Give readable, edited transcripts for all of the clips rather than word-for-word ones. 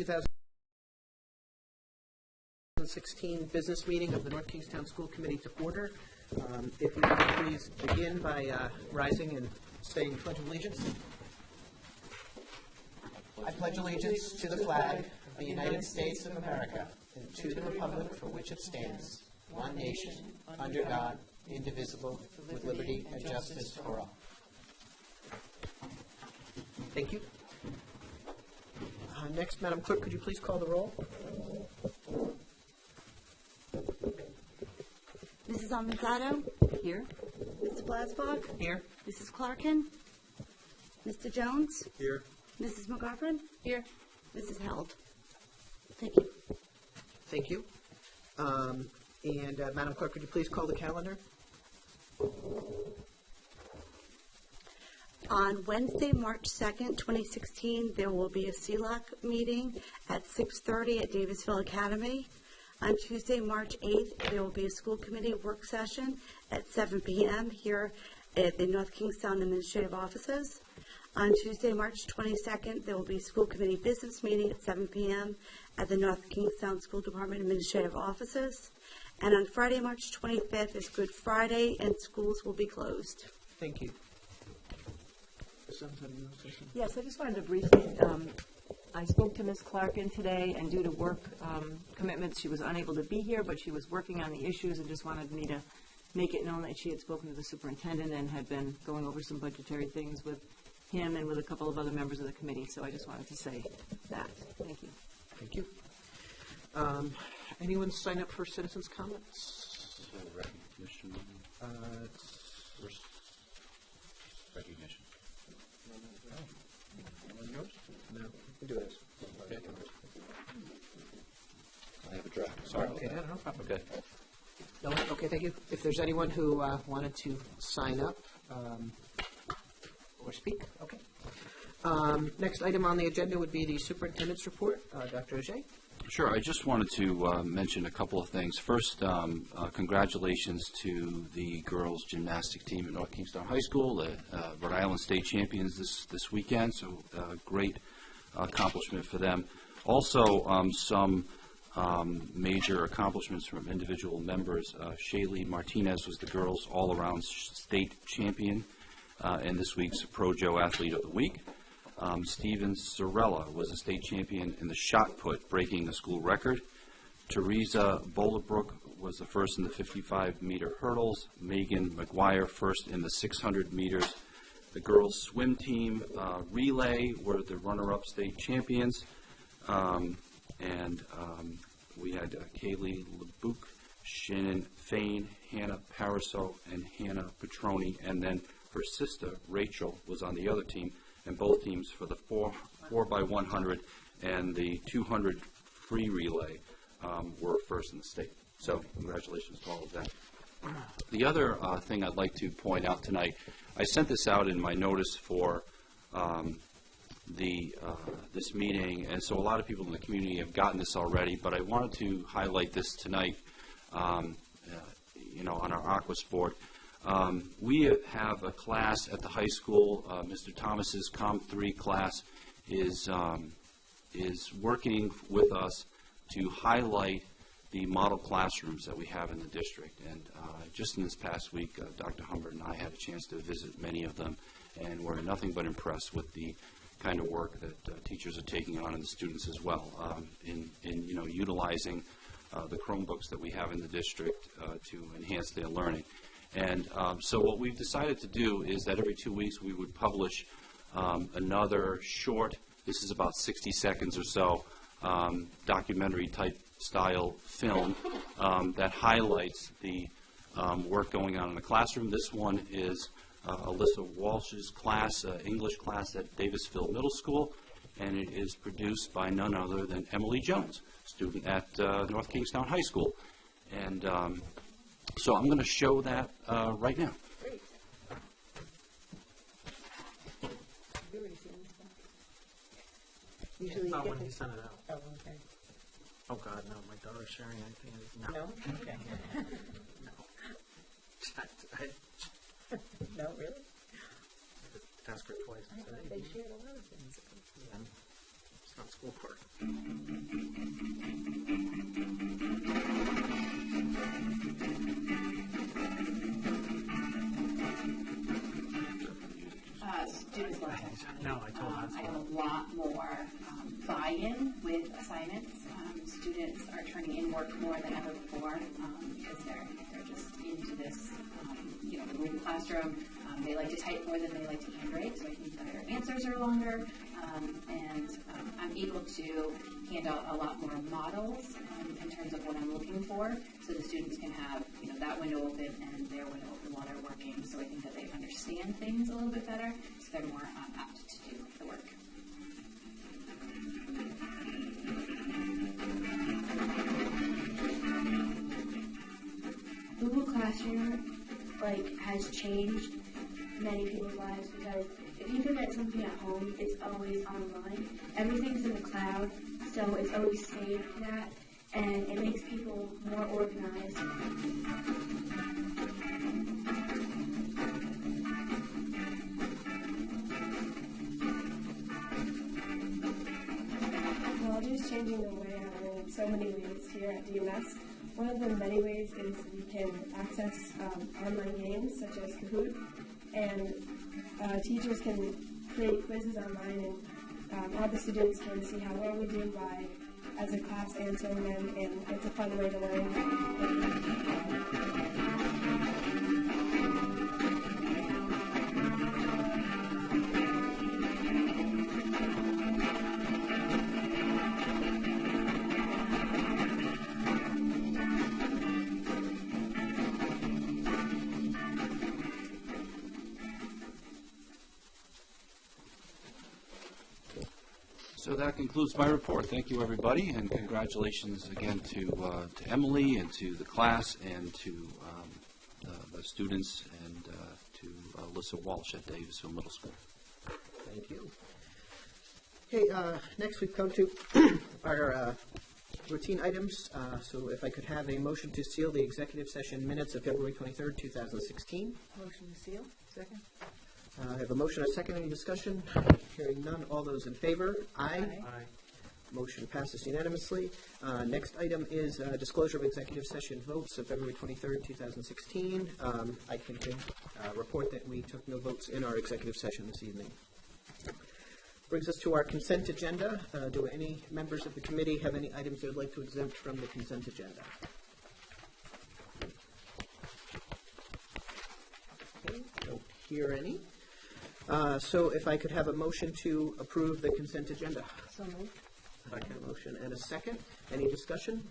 2016 business meeting of the North Kingstown School Committee to order. If we could please begin by rising and saying Pledge of Allegiance. I pledge allegiance to the flag of the United States of America and to the republic for which it stands, one nation, under God, indivisible, with liberty and justice for all. Thank you. Next, Madam Clerk, could you please call the roll? Mrs. Almanzado? Here. Mr. Blasbach? Here. Mrs. Clarkin? Mr. Jones? Here. Mrs. McGovern? Here. Mrs. Held? Thank you. Thank you. Madam Clerk, could you please call the calendar? On Wednesday, March 2nd, 2016, there will be a CELAC meeting at 6:30 at Davisville Academy. On Tuesday, March 8th, there will be a school committee work session at 7 p.m. here at the North Kingstown Administrative Offices. On Tuesday, March 22nd, there will be a school committee business meeting at 7 p.m. at the North Kingstown School Department Administrative Offices. And on Friday, March 25th is Good Friday, and schools will be closed. Thank you. Yes, I just wanted to briefly, I spoke to Ms. Clarkin today, and due to work commitments, she was unable to be here, but she was working on the issues and just wanted me to make it known that she had spoken to the superintendent and had been going over some budgetary things with him and with a couple of other members of the committee. So I just wanted to say that. Thank you. Thank you. Anyone sign up for citizens' comments? Recognition. First recognition. No. We can do this. Okay. I have a draft. Sorry. Okay, no problem. Okay. No, okay, thank you. If there's anyone who wanted to sign up or speak, okay. Next item on the agenda would be the superintendent's report. Dr. Ajay. Sure. I just wanted to mention a couple of things. First, congratulations to the girls' gymnastic team at North Kingstown High School, the Rhode Island State Champions this weekend. So, great accomplishment for them. Also, some major accomplishments from individual members. Shaylee Martinez was the girls' all-around state champion and this week's Pro Joe Athlete of the Week. Steven Sorella was a state champion in the shot put, breaking the school record. Teresa Boulderbrook was the first in the 55-meter hurdles. Megan McGuire first in the 600 meters. The girls' swim team relay were the runner-up state champions. We had Kaylee LeBouc, Shannon Fain, Hannah Pariseau, and Hannah Petroni. And then her sister, Rachel, was on the other team. And both teams for the 4x100 and the 200 free relay were first in the state. So congratulations to all of them. The other thing I'd like to point out tonight, I sent this out in my notice for this meeting, and so a lot of people in the community have gotten this already, but I wanted to highlight this tonight, on our aqua sport. We have a class at the high school. Mr. Thomas's Com 3 class is working with us to highlight the model classrooms that we have in the district. And just in this past week, Dr. Humbert and I had a chance to visit many of them, and we're nothing but impressed with the kind of work that teachers are taking on and the students as well in utilizing the Chromebooks that we have in the district to enhance their learning. And so what we've decided to do is that every 2 weeks we would publish another short, this is about 60 seconds or so, documentary type style film that highlights the work going on in the classroom. This one is Alyssa Walsh's class, English class at Davisville Middle School, and it is produced by none other than Emily Jones, student at North Kingstown High School. And so I'm going to show that right now. Great. Have you already seen this one? Usually you get when the... he sent it out. Oh, okay. Oh, God, no. My daughter's sharing anything. No? Okay. No. No, really? I asked her twice. I thought they shared a lot of things. It's not schoolwork. more buy-in with assignments. Students are turning in work more than ever before because they're just into this, the Google Classroom. They like to type more than they like to handwrite, so I think that their answers are longer. And I'm able to hand out a lot more models in terms of what I'm looking for, so the students can have that window open and their window open while they're working. So I think that they understand things a little bit better, so they're more apt to do the work. Google Classroom has changed many people's lives, because if you forget something at home, it's always online. Everything's in the cloud, so it's always saved to that, and it makes people more organized. Technology is changing the way I learn in so many ways here at DMS. One of the many ways is we can access online games such as Kahoot, and teachers can create quizzes online, and all the students can see how well we do by, as a class, answering them, and it's a fun way to learn. So that concludes my report. Thank you, everybody, and congratulations again to Emily and to the class and to the students and to Alyssa Walsh at Davisville Middle School. Thank you. Okay, next we've come to our routine items. So if I could have a motion to seal the executive session minutes of February 23rd, 2016. Motion to seal. Second. I have a motion and a second. Any discussion? Hearing none. All those in favor? Aye. Aye. Motion passes unanimously. Next item is disclosure of executive session votes of February 23rd, 2016. I can report that we took no votes in our executive session this evening. Brings us to our consent agenda. Do any members of the committee have any items they would like to exempt from the consent agenda? Okay, don't hear any. So if I could have a motion to approve the consent agenda. So moved. A motion and a second. Any discussion?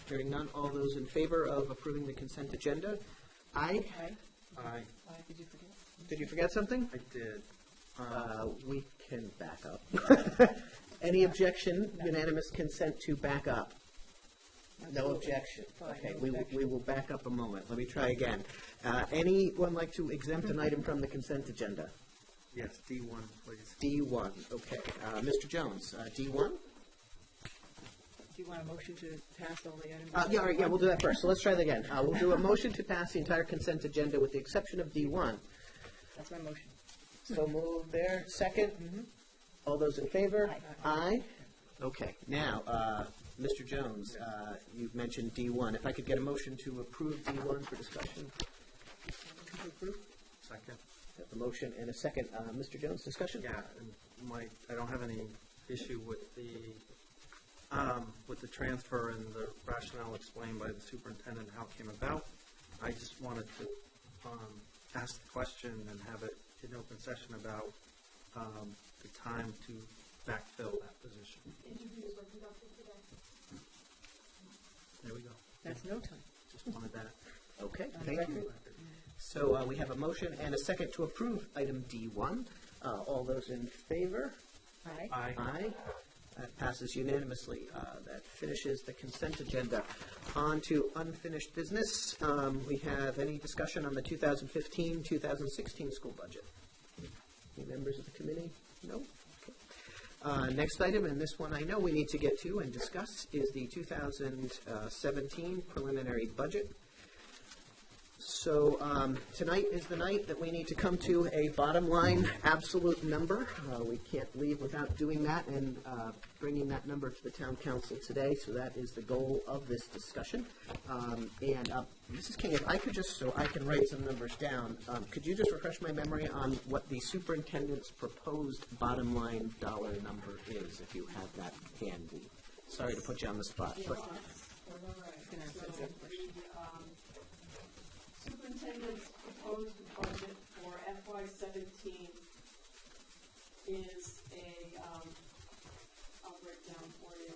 Hearing none. All those in favor of approving the consent agenda? Aye. Aye. Aye. Did you forget? Did you forget something? I did. We can back up. Any objection? Unanimous consent to back up? No objection. Okay, we will back up a moment. Let me try again. Anyone like to exempt an item from the consent agenda? Yes, D1, please. D1. Okay. Mr. Jones, D1? Do you want a motion to pass all the items? Yeah, all right, yeah, we'll do that first. So let's try that again. We'll do a motion to pass the entire consent agenda with the exception of D1. That's my motion. So move there. Second? All those in favor? Aye. Okay. Now, Mr. Jones, you've mentioned D1. If I could get a motion to approve D1 for discussion. Motion to approve? Second. A motion and a second. Mr. Jones, discussion? Yeah, and I don't have any issue with the transfer and the rationale explained by the superintendent how it came about. I just wanted to ask the question and have it in open session about the time to backfill that position. Interviews were conducted today. There we go. That's no time. Just wanted that. Okay, thank you. So we have a motion and a second to approve item D1. All those in favor? Aye. Aye. Aye. That passes unanimously. That finishes the consent agenda. On to unfinished business. We have any discussion on the 2015-2016 school budget? Any members of the committee? No? Okay. Next item, and this one I know we need to get to and discuss, is the 2017 preliminary budget. So tonight is the night that we need to come to a bottom line absolute number. We can't leave without doing that and bringing that number to the town council today. So that is the goal of this discussion. And Mrs. King, if I could just, so I can write some numbers down, could you just refresh my memory on what the superintendent's proposed bottom line dollar number is, if you have that handy? Sorry to put you on the spot, but. Superintendent's proposed budget for FY17 is I'll break down for you.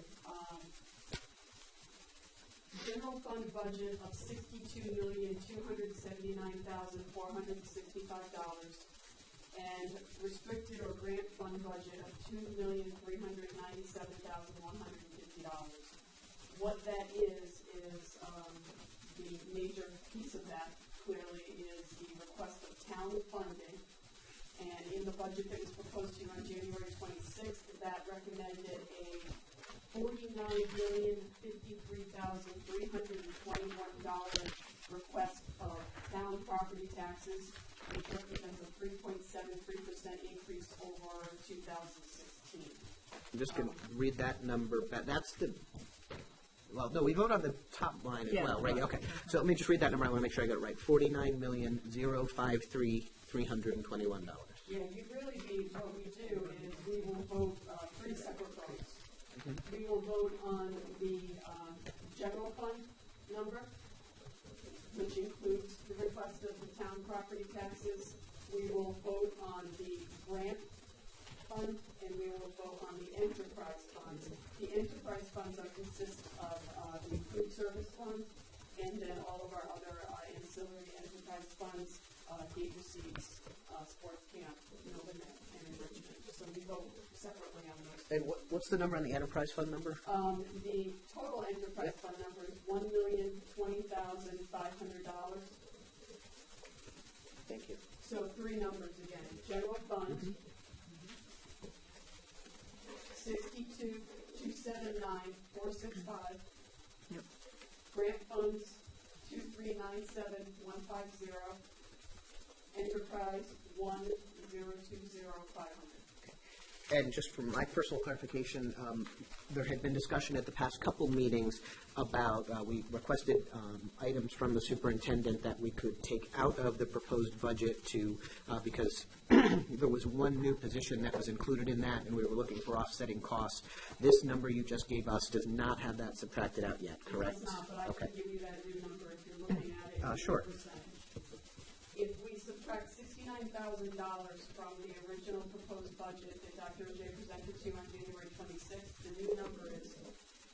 General fund budget of $62,279,465 and restricted or grant fund budget of $2,397,150. What that is the major piece of that clearly is the request of town funding. And in the budget that was proposed to you on January 26th, that recommended a $49,053,321 request of town property taxes, which represents a 3.73% increase over 2016. I'm just going to read that number back. That's the, well, no, we vote on the top line as well, right? Okay. So let me just read that number. I want to make sure I got it right. $49,053,321. Yeah, you really need, what we do is we will vote three separate votes. Mm-hmm. We will vote on the general fund number, which includes the request of the town property taxes. We will vote on the grant fund, and we will vote on the enterprise funds. The enterprise funds consist of the food service fund, and then all of our other ancillary enterprise funds, gate receipts, sports camp, and enrichment. So we vote separately on those. And what's the number on the enterprise fund number? The total enterprise fund number is $1,020,500. Thank you. So three numbers again. General fund, 62,279,465. Yep. Grant funds, 2,397,150. Enterprise, 1,020,500. And just for my personal clarification, there had been discussion at the past couple meetings about, we requested items from the superintendent that we could take out of the proposed budget to, because there was one new position that was included in that, and we were looking for offsetting costs. This number you just gave us does not have that subtracted out yet, correct? It does not, but I can give you that new number if you're looking at it. Sure. If we subtract $69,000 from the original proposed budget that Dr. O'Jay presented to you on January 26th, the new number is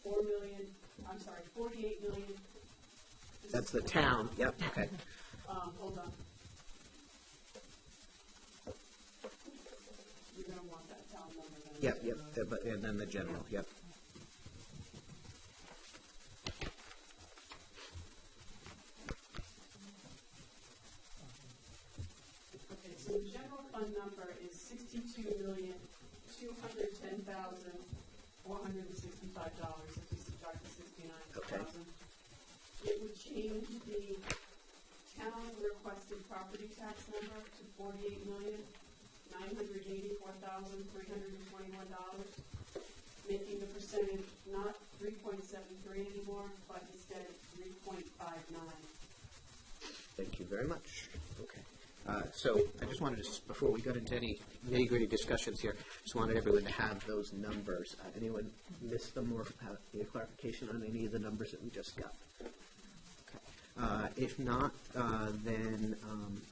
$48 million. That's the town, yep, okay. Hold on. You're going to want that town number then. Yep, and then the general, yep. So the general fund number is $62,210,465 if you subtract the $69,000. Okay. It would change the town requested property tax number to $48,984,321, making the percentage not 3.73 anymore, but instead 3.59. Thank you very much. Okay. So I just wanted to, before we got into any nitty-gritty discussions here, just wanted everyone to have those numbers. Anyone miss them or have any clarification on any of the numbers that we just got? Okay. If not, then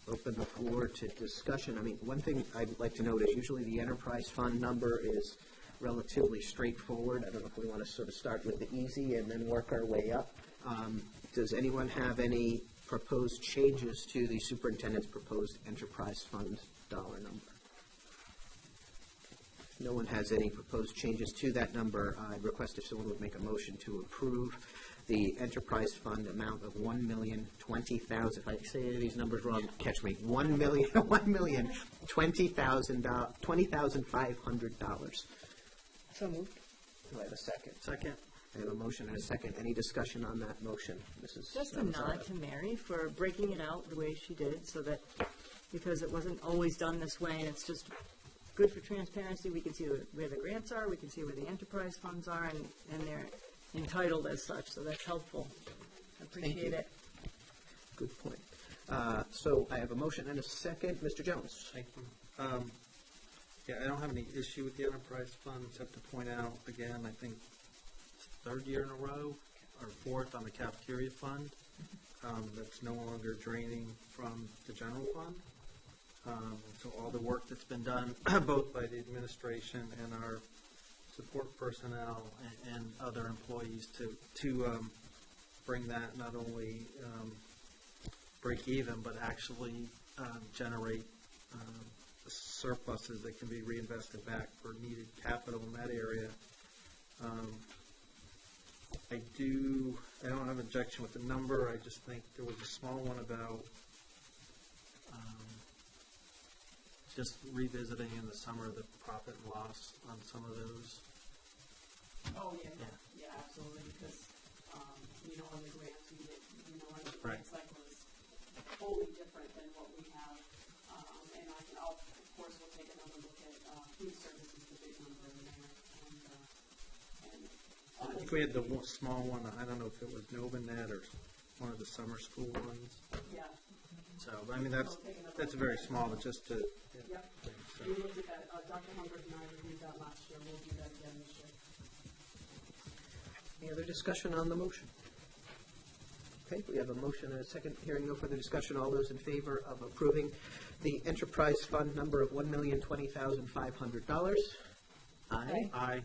open the floor to discussion. I mean, one thing I'd like to note is usually the enterprise fund number is relatively straightforward. I don't know if we want to sort of start with the easy and then work our way up. Does anyone have any proposed changes to the superintendent's proposed enterprise fund dollar number? If no one has any proposed changes to that number, I'd request if someone would make a motion to approve the enterprise fund amount of $1,020,000. If I say any of these numbers wrong, catch me. $1,020,500. So moved. Do I have a second? Second. I have a motion and a second. Any discussion on that motion, Mrs. Just a nod to Mary for breaking it out the way she did, so that, because it wasn't always done this way, and it's just good for transparency. We can see where the grants are, we can see where the enterprise funds are, and they're entitled as such, so that's helpful. I appreciate it. Good point. So I have a motion and a second. Mr. Jones? Thank you. Yeah, I don't have any issue with the enterprise fund, except to point out, again, I think it's the third year in a row, or fourth on the cafeteria fund, that's no longer draining from the general fund. So all the work that's been done, both by the administration and our support personnel and other employees to bring that not only break even, but actually generate surpluses that can be reinvested back for needed capital in that area. I don't have an objection with the number. I just think there was a small one about just revisiting in the summer the profit and loss on some of those. Oh, yeah, absolutely, because, on the grants, on the grant cycle is wholly different than what we have. And of course, we'll take another look at food services, the big number in there. I think we had the small one, I don't know if it was Novanet or one of the summer school ones. Yeah. So, I mean, that's very small, but just to... Yep. So. We looked at that, Dr. Humbert and I reviewed that last year, we'll do that again this year. Any other discussion on the motion? Okay, we have a motion and a second. Hearing no further discussion, all those in favor of approving the enterprise fund number of $1,020,500? Aye. Aye.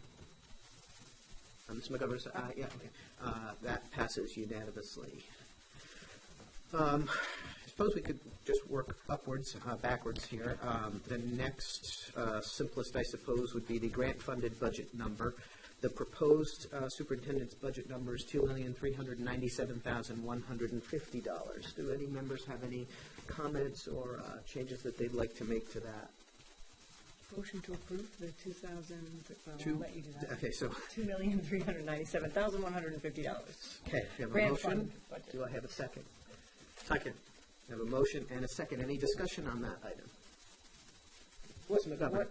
Ms. McGovern says aye. Yeah, okay. That passes unanimously. I suppose we could just work backwards here. The next simplest, I suppose, would be the grant-funded budget number. The proposed superintendent's budget number is $2,397,150. Do any members have any comments or changes that they'd like to make to that? Motion to approve the 2,000. I'll let you do that. Okay, so $2,397,150. okay, we have a Grant motion. fund budget. Do I have a second? Second. I have a motion and a second. Any discussion on that item? Ms. McGovern?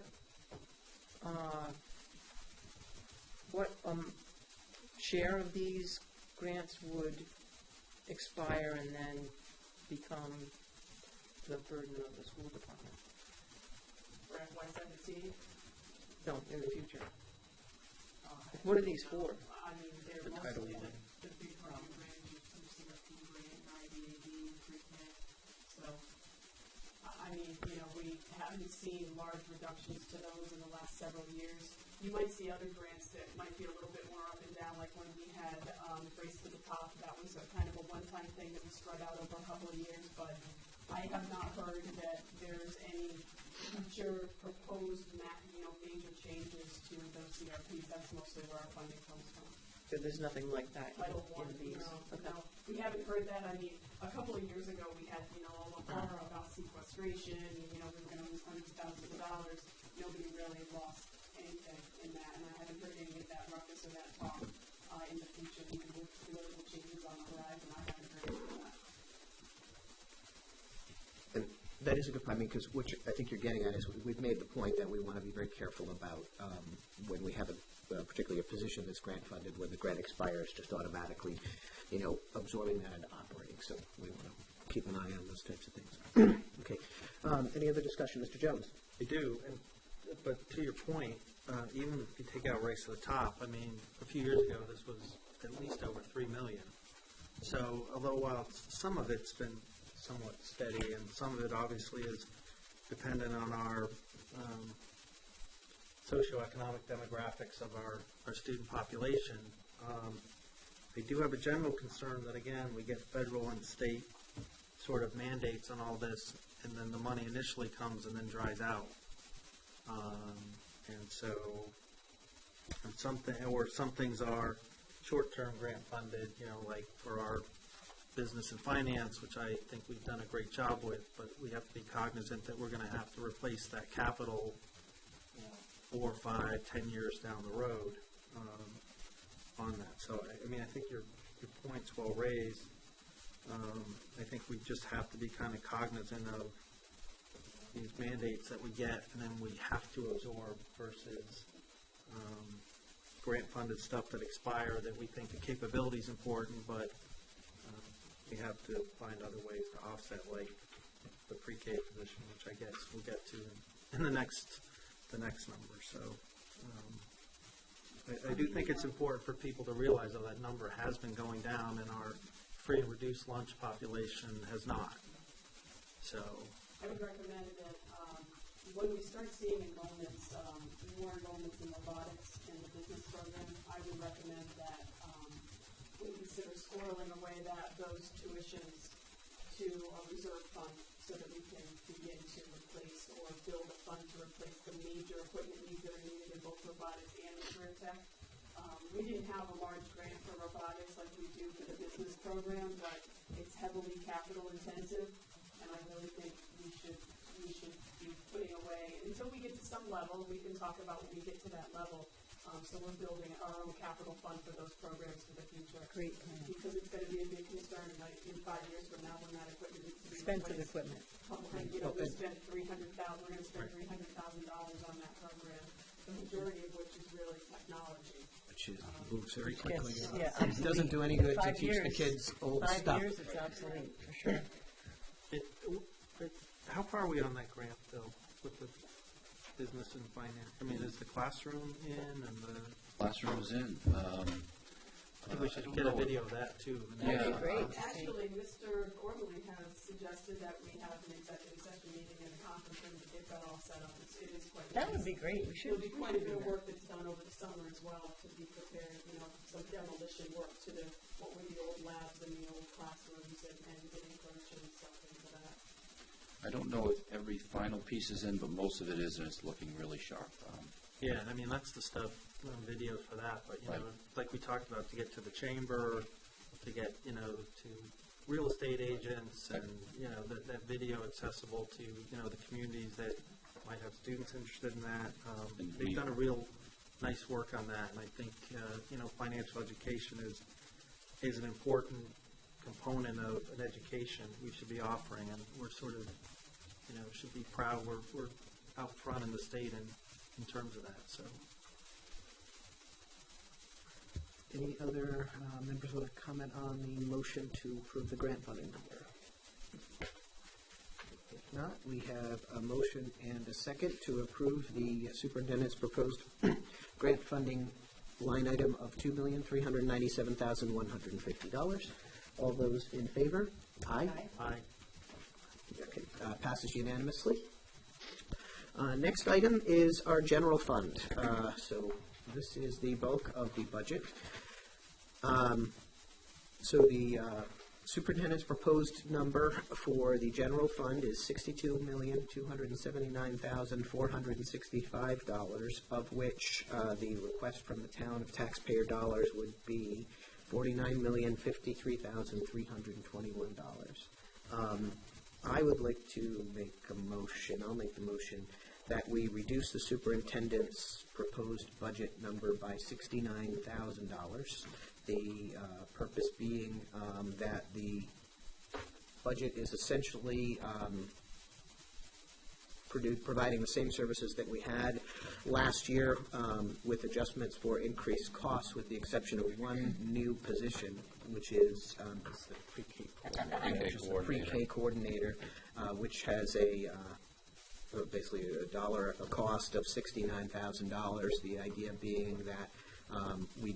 What share of these grants would expire and then become the burden of the school department? For FY17, No, in the future. What are these for? I mean, they're Title mostly I. the big grant, CRP grant, IDAD, pre-K. So, I mean, we haven't seen large reductions to those in the last several years. You might see other grants that might be a little bit more up and down, like when we had Race to the Top. That was kind of a one-time thing that was spread out over a couple of years, but I have not heard that there's any future proposed major changes to those CRPs. That's mostly where our funding comes from. So there's nothing like that Title I, in these? no, we haven't heard that. I mean, a couple of years ago, we had, all the horror about sequestration, we were going to lose hundreds of thousands of dollars. Nobody really lost anything in that, and I haven't heard any of that ruckus or that talk in the future, even with political changes on the horizon. I haven't heard any of that. And that is a good point, because what I think you're getting at is we've made the point that we want to be very careful about when we have particularly a position that's grant funded, when the grant expires, just automatically, absorbing that into operating. So we want to keep an eye on those types of things. Okay. Any other discussion, Mr. Jones? I do, but to your point, even if you take out Race to the Top, I mean, a few years ago, this was at least over $3 million. So, although while some of it's been somewhat steady, and some of it obviously is dependent on our socioeconomic demographics of our student population, I do have a general concern that, again, we get federal and state sort of mandates on all this, and then the money initially comes and then dries out. And so, some things are short-term grant funded, like for our business and finance, which I think we've done a great job with, but we have to be cognizant that we're going to have to replace that capital 4, 5, 10 years down the road on that. So, I mean, I think your point's well raised. I think we just have to be kind of cognizant of these mandates that we get and then we have to absorb versus grant-funded stuff that expire that we think the capability is important, but we have to find other ways to offset, like the pre-K position, which I guess we'll get to in the next number. So I do think it's important for people to realize that that number has been going down and our free and reduced lunch population has not. So I would recommend that when we start seeing enrollments, more enrollments in robotics and the business program, I would recommend that we consider squirreling away those tuitions to a reserve fund so that we can begin to replace or build a fund to replace the major equipment needs that are needed in both robotics and career tech. We didn't have a large grant for robotics like we do for the business program, but it's heavily capital intensive, and I really think we should be putting away until we get to some level. We can talk about when we get to that level. So we're building our own capital fund for those programs for the future. Great. Because it's going to be a big concern in 5 years from now when that equipment needs to be Expensive replaced. equipment. You know, we spent $300,000. We're going to spend $300,000 on that program. The majority of which is really technology. Which moves very quickly. Yes, It doesn't do any good to 5 teach the years. kids old 5 stuff. years, it's obsolete, for sure. how far are we on that grant, though, with the business and finance? I mean, is the classroom in and the... Classroom is in. I think we should get a video of that, too. That'd be great. Actually, Mr. Gormley has suggested that we have an executive session meeting in the conference room to get that all set up. It is quite. That would be great. We should. There'll be quite a bit of work that's done over the summer as well to be prepared. You know, some demolition work to what were the old labs and the old classrooms and getting furniture and stuff into that. I don't know if every final piece is in, but most of it is, and it's looking really sharp. Yeah, I mean, that's the stuff, videos for that, but, you know, like we talked about, to get to the chamber, to get, you know, to real estate agents, and, you know, that video accessible to, you know, the communities that might have students interested in that. They've done a real nice work on that, and I think, you know, financial education is an important component of an education we should be offering, and we're sort of, you know, should be proud we're out front in the state in terms of that. So, Any other members want to comment on the motion to approve the grant funding number? If not, we have a motion and a second to approve the superintendent's proposed grant funding line item of $2,397,150. All those in favor? Aye. aye. Okay, passes unanimously. Next item is our general fund. So this is the bulk of the budget. So the superintendent's proposed number for the general fund is $62,279,465, of which the request from the town of taxpayer dollars would be $49,053,321. I would like to make a motion. I'll make the motion that we reduce the superintendent's proposed budget number by $69,000. The purpose being that the budget is essentially providing the same services that we had last year with adjustments for increased costs, with the exception of one new position, which is the pre-K coordinator, which has basically a cost of $69,000. The idea being that we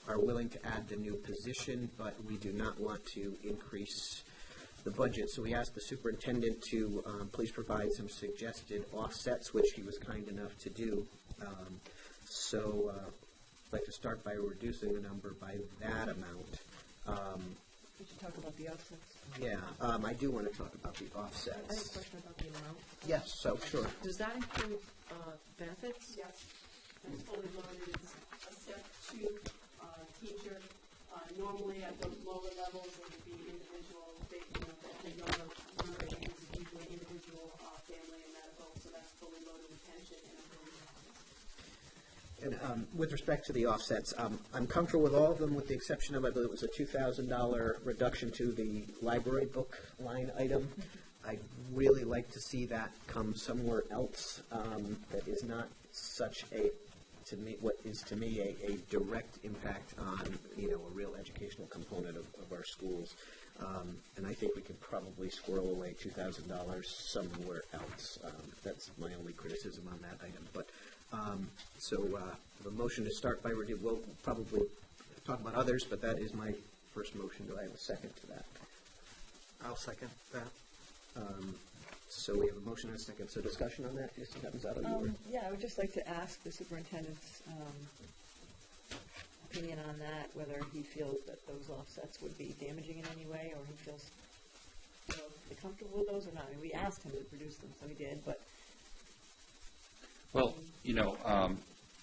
are willing to add the new position, but we do not want to increase the budget. So we asked the superintendent to please provide some suggested offsets, which he was kind enough to do. So I'd like to start by reducing the number by that amount. We should talk about the offsets. Yeah, I do want to talk about the I have a offsets. question about the amount. Yes, so sure. Does that include benefits? Yes, it's fully loaded. It's a step 2 teacher. Normally at the lower levels, it would be individual, the younger age is usually individual, family, and medical, so that's fully loaded with pension and everything. And with respect to the offsets, I'm comfortable with all of them with the exception of, I believe it was a $2,000 reduction to the library book line item. I'd really like to see that come somewhere else that is not such a, to me, what is to me a direct impact on, a real educational component of our schools. And I think we could probably squirrel away $2,000 somewhere else. That's my only criticism on that item. But the motion to start by review, we'll probably talk about others, but that is my first motion. Do I have a second to that? I'll second that. So we have a motion and a second. So discussion on that? Yes, happens out of Yeah, I would just like to ask the superintendent's opinion on that, whether he feels that those offsets would be damaging in any way, or he feels comfortable with those or not. I mean, we asked him to produce them, so he did, but... Well,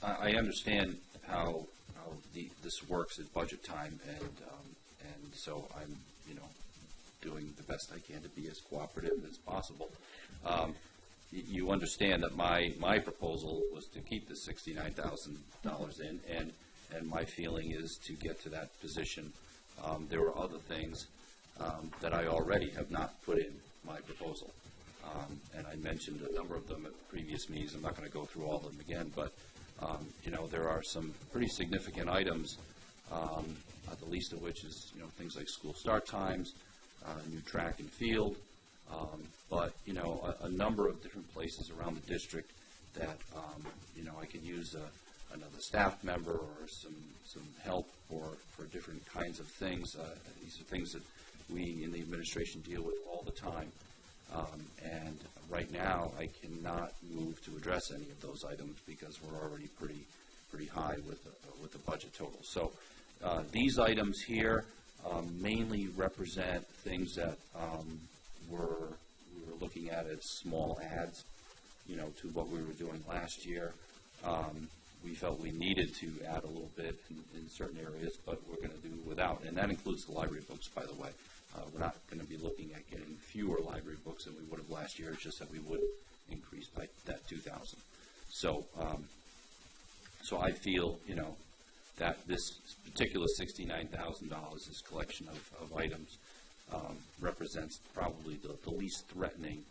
I understand how this works at budget time, and so I'm, doing the best I can to be as cooperative as possible. You understand that my proposal was to keep the $69,000 in, and my feeling is to get to that position. There were other things that I already have not put in my proposal. And I mentioned a number of them at previous meetings. I'm not going to go through all of them again, but, there are some pretty significant items, the least of which is, things like school start times, new track and field, but, a number of different places around the district that, I could use another staff member or some help for different kinds of things. These are things that we in the administration deal with all the time. And right now, I cannot move to address any of those items because we're already pretty high with the budget total. So these items here mainly represent things that we were looking at as small adds, to what we were doing last year. We felt we needed to add a little bit in certain areas, but we're going to do without, and that includes the library books, by the way. We're not going to be looking at getting fewer library books than we would have last year. It's just that we would increase by that 2,000. So, so I feel, that this particular $69,000, this collection of items, represents probably the least threatening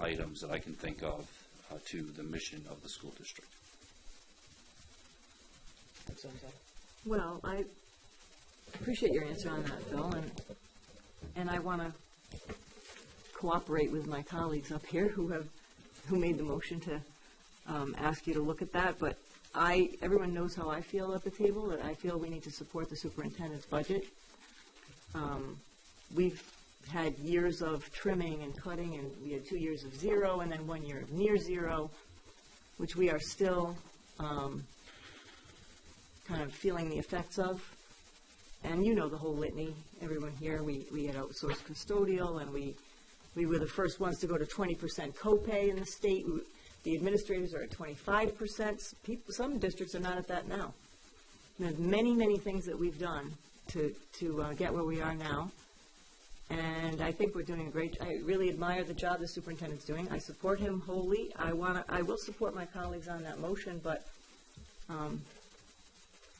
items that I can think of to the mission of the school district. Well, I appreciate your answer on that, Bill, and I want to cooperate with my colleagues up here who made the motion to ask you to look at that. But everyone knows how I feel at the table, that I feel we need to support the superintendent's budget. We've had years of trimming and cutting, and we had 2 years of zero, and then 1 year of near zero, which we are still kind of feeling the effects of. And the whole litany, everyone here, we had outsourced custodial, and we were the first ones to go to 20% copay in the state. The administrators are at 25%. Some districts are not at that now. There's many, many things that we've done to get where we are now. And I think we're doing I really admire the job the superintendent's doing. I support him wholly. I will support my colleagues on that motion, but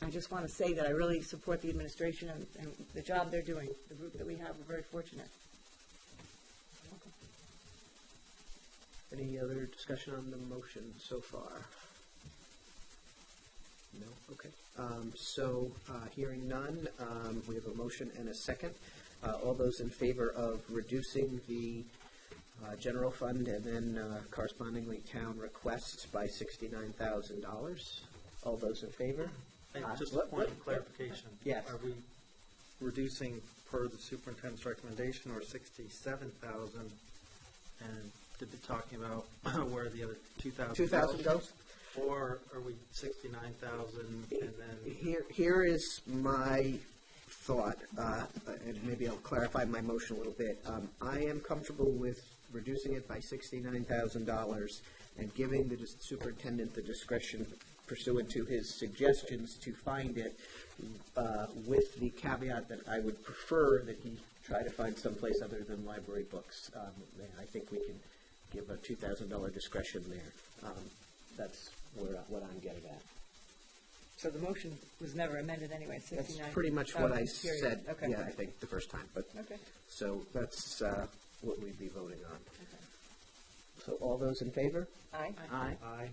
I just want to say that I really support the administration and the job they're doing. The group that we have, we're very fortunate. Any other discussion on the motion so far? No? Okay. Hearing none, we have a motion and a second. All those in favor of reducing the general fund and then correspondingly town requests by $69,000? All those in favor? Just a point of clarification. Yes. Are we reducing per the superintendent's recommendation, or 67,000? And did be talking about where the other 2,000 2,000 goes? Or are we 69,000 and then? Here is my thought, and maybe I'll clarify my motion a little bit. I am comfortable with reducing it by $69,000 and giving the superintendent the discretion pursuant to his suggestions to find it, with the caveat that I would prefer that he try to find someplace other than library books. I think we can give a $2,000 discretion there. That's what I'm getting at. So the motion was never amended anyway, 69. That's pretty much what I period. said, Okay. yeah, I think, the first time, but, Okay. so that's what we'd be voting on. So all those in favor? Aye. Aye. Aye.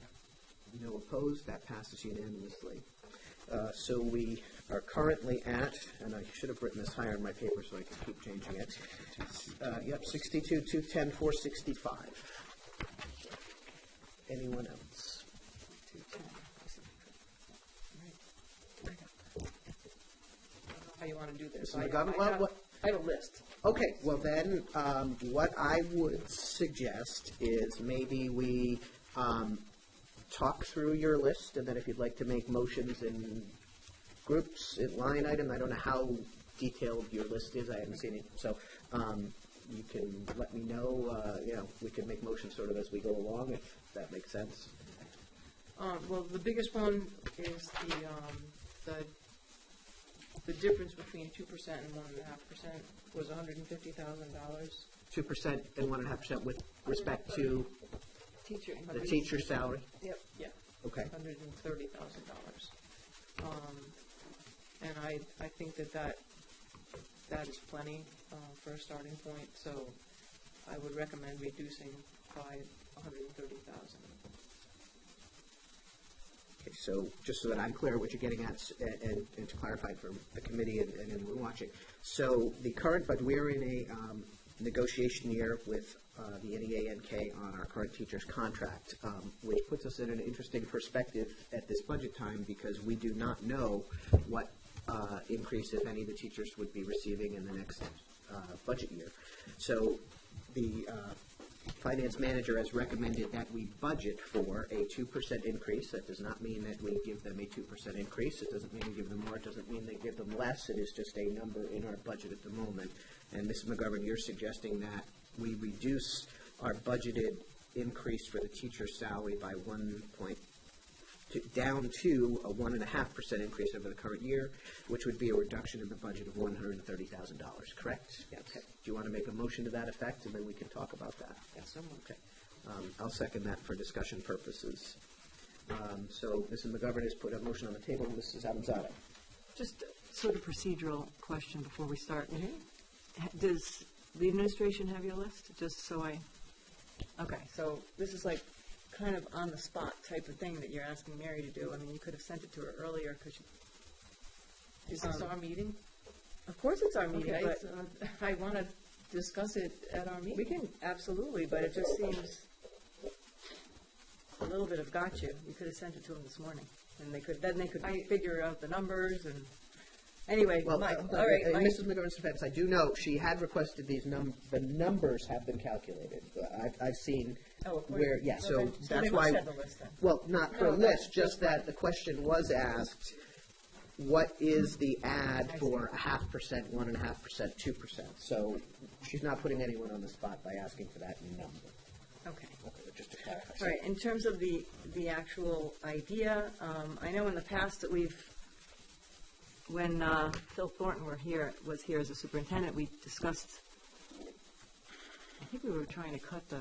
No opposed, that passes unanimously. So we are currently at, and I should have written this higher in my paper so I can keep changing it. Yep, 62, 210, 465. Anyone else? 210. How you want to do this? Mr. McGovern, well, what- I have a list. Okay, well then, what I would suggest is maybe we talk through your list, and then if you'd like to make motions in groups, in line item, I don't know how detailed your list is, I haven't seen it, so you can let me know, we can make motions sort of as we go along, if that makes sense. Well, the biggest one is the difference between 2% and 1.5% was $150,000. 2% and 1.5% with respect to Teacher. the teacher's salary? Yep. Yeah, Okay. $130,000. And I think that is plenty for a starting point, so I would recommend reducing by $130,000. Okay, so just so that I'm clear what you're getting at, and to clarify for the committee and anyone watching. So the current, but we're in a negotiation year with the NEA-NK on our current teacher's contract, which puts us in an interesting perspective at this budget time because we do not know what increase, if any, the teachers would be receiving in the next budget year. So the finance manager has recommended that we budget for a 2% increase. That does not mean that we give them a 2% increase. It doesn't mean we give them more. It doesn't mean they give them less. It is just a number in our budget at the moment. And Mrs. McGovern, you're suggesting that we reduce our budgeted increase for the teacher's salary by down to a 1.5% increase over the current year, which would be a reduction in the budget of $130,000, correct? Yes. Okay. Do you want to make a motion to that effect, and then we can talk about that? Yes, Okay. I'll second that for discussion purposes. So Mrs. McGovern has put a motion on the table. Mrs. Avanzado. Just sort of procedural question before we start. Does the administration have your list? Just so okay, so this is like kind of on the spot type of thing that you're asking Mary to do. I mean, you could have sent it to her earlier because Is this our meeting? Of course it's our meeting, Okay, but so I want to discuss it at our meeting. we can absolutely, but it just seems a little bit of gotcha. You could have sent it to them this morning, and they could figure out the numbers and. Anyway, Well, all in right, Mrs. McGovern's defense, I do know she had requested these the numbers have been calculated. I've seen where, yeah, so okay. that's they why. must have the list then. Well, not for a No, list, that's just that the question was asked, what is the ad for 0.5%, 1.5%, 2%? So she's not putting anyone on the spot by asking for that number. Okay. Just to clarify. All right, in terms of the actual idea, I know in the past that when Phil Thornton was here as a superintendent, we discussed, I think we were trying to cut the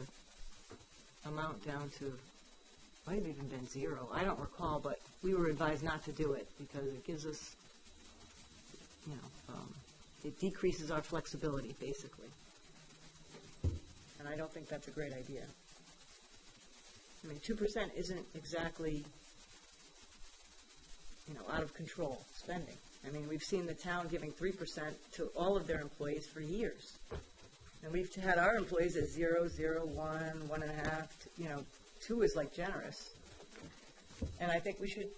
amount down to, might have even been zero. I don't recall, but we were advised not to do it because it gives us, it decreases our flexibility, basically. And I don't think that's a great idea. I mean, 2% isn't exactly, out of control spending. I mean, we've seen the town giving 3% to all of their employees for years. And we've had our employees at 0, 0, 1, 1.5, 2 is like generous. And I think we should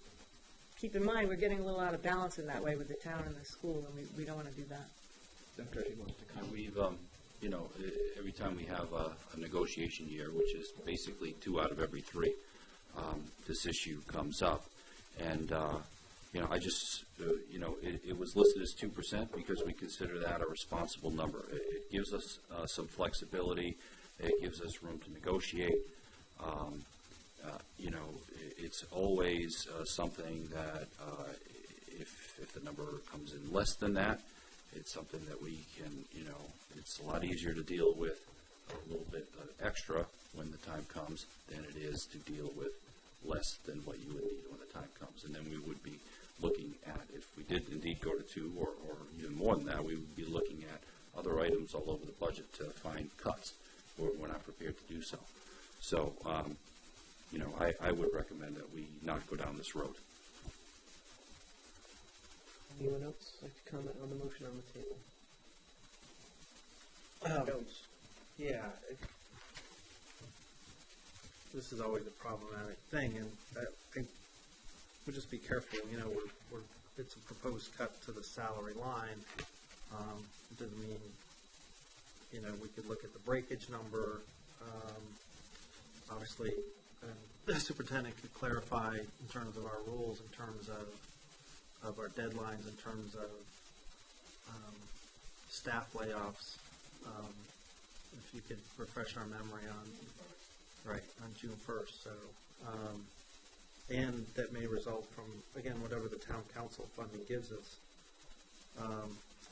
keep in mind we're getting a little out of balance in that way with the town and the school, and we don't want to do that. Dr. Reggie wants to comment. We've, every time we have a negotiation year, which is basically 2 out of every 3, this issue comes up. And, I just, it was listed as 2% because we consider that a responsible number. It gives us some flexibility. It gives us room to negotiate. It's always something that if the number comes in less than that, it's something that we can, it's a lot easier to deal with a little bit extra when the time comes than it is to deal with less than what you would need when the time comes. And then we would be looking at. If we did indeed go to 2 or even more than that, we would be looking at other items all over the budget to find cuts. We're not prepared to do so. So, I would recommend that we not go down this road. Anyone else like to comment on the motion on the table? Yeah, this is always a problematic thing, and we'll just be careful. It's a proposed cut to the salary line. It doesn't mean, we could look at the breakage number. Obviously, the superintendent could clarify in terms of our rules, in terms of our deadlines, in terms of staff layoffs. If you could refresh our memory on June 1st. So, and that may result from, again, whatever the town council funding gives us.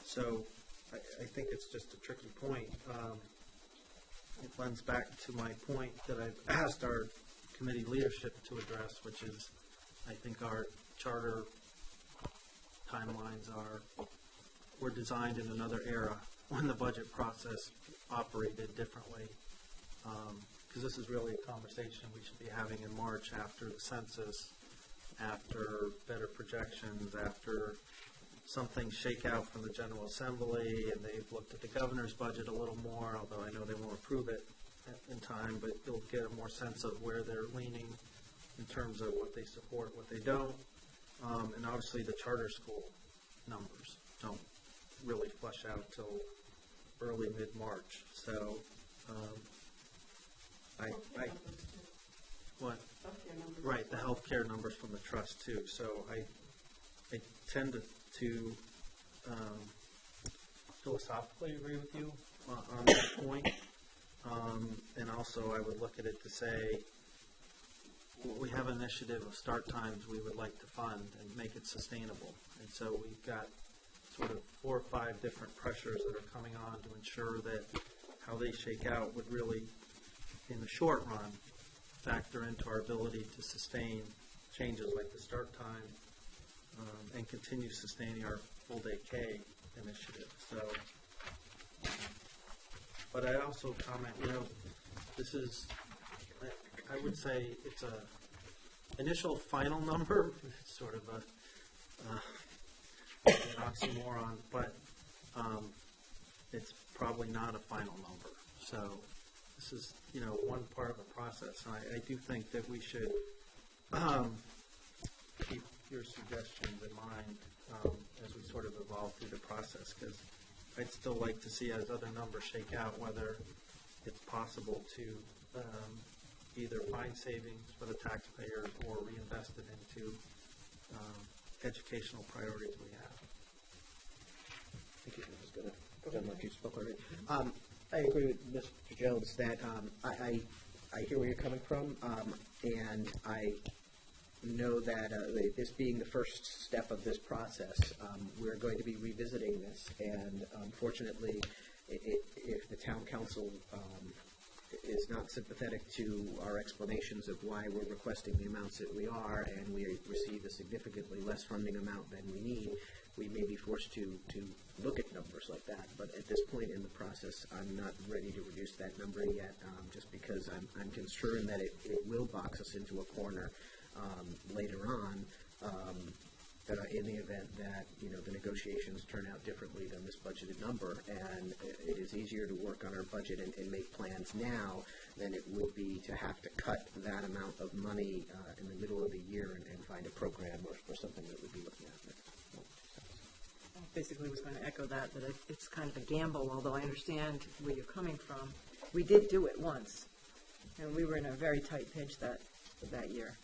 So I think it's just a tricky point. It lends back to my point that I've asked our committee leadership to address, which is, I think our charter timelines were designed in another era when the budget process operated differently. Because this is really a conversation we should be having in March after the census, after better projections, after some things shake out from the General Assembly and they've looked at the governor's budget a little more, although I know they won't approve it in time, but you'll get a more sense of where they're leaning in terms of what they support, what they don't. And obviously the charter school numbers don't really flush out till early mid-March. So what? Right, the healthcare numbers from the trust too. So I tend to philosophically agree with you on that point. And also I would look at it to say, we have an initiative of start times we would like to fund and make it sustainable. And so we've got sort of 4 or 5 different pressures that are coming on to ensure that how they shake out would really, in the short run, factor into our ability to sustain changes like the start time and continue sustaining our full day K initiative. So, but I also comment, this is, I would say it's a initial final number, sort of an oxymoron, but it's probably not a final number. So this is, one part of the process. And I do think that we should keep your suggestions in mind as we sort of evolve through the process, because I'd still like to see, as other numbers shake out, whether it's possible to either find savings for the taxpayers or reinvest it into educational priorities we have. Thank you. I was going to go ahead. You spoke already. I agree with Mr. Jones that I hear where you're coming from, and I know that this being the first step of this process, we're going to be revisiting this, and fortunately, if the town council is not sympathetic to our explanations of why we're requesting the amounts that we are, and we receive a significantly less funding amount than we need, we may be forced to look at numbers like that. But at this point in the process, I'm not ready to reduce that number yet, just because I'm concerned that it will box us into a corner later on in the event that the negotiations turn out differently than this budgeted number, and it is easier to work on our budget and make plans now than it would be to have to cut that amount of money in the middle of the year and find a program or something that we'd be looking at. Basically was going to echo that it's kind of a gamble, although I understand where you're coming from. We did do it once, and we were in a very tight pinch that year.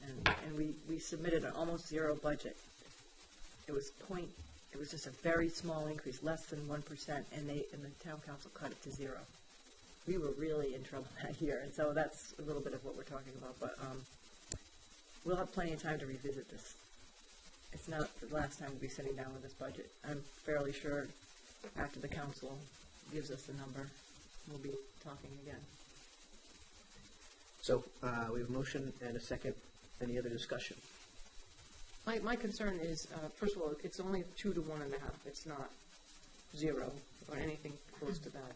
And we submitted an almost zero budget. It was just a very small increase, less than 1%, and the town council cut it to zero. We were really in trouble that year, and so that's a little bit of what we're talking about. But we'll have plenty of time to revisit this. It's not the last time we'll be sitting down with this budget. I'm fairly sure after the council gives us the number, we'll be talking again. So we have a motion and a second. Any other discussion? My concern is, first of all, it's only 2 to 1.5. It's not 0 or anything close to that.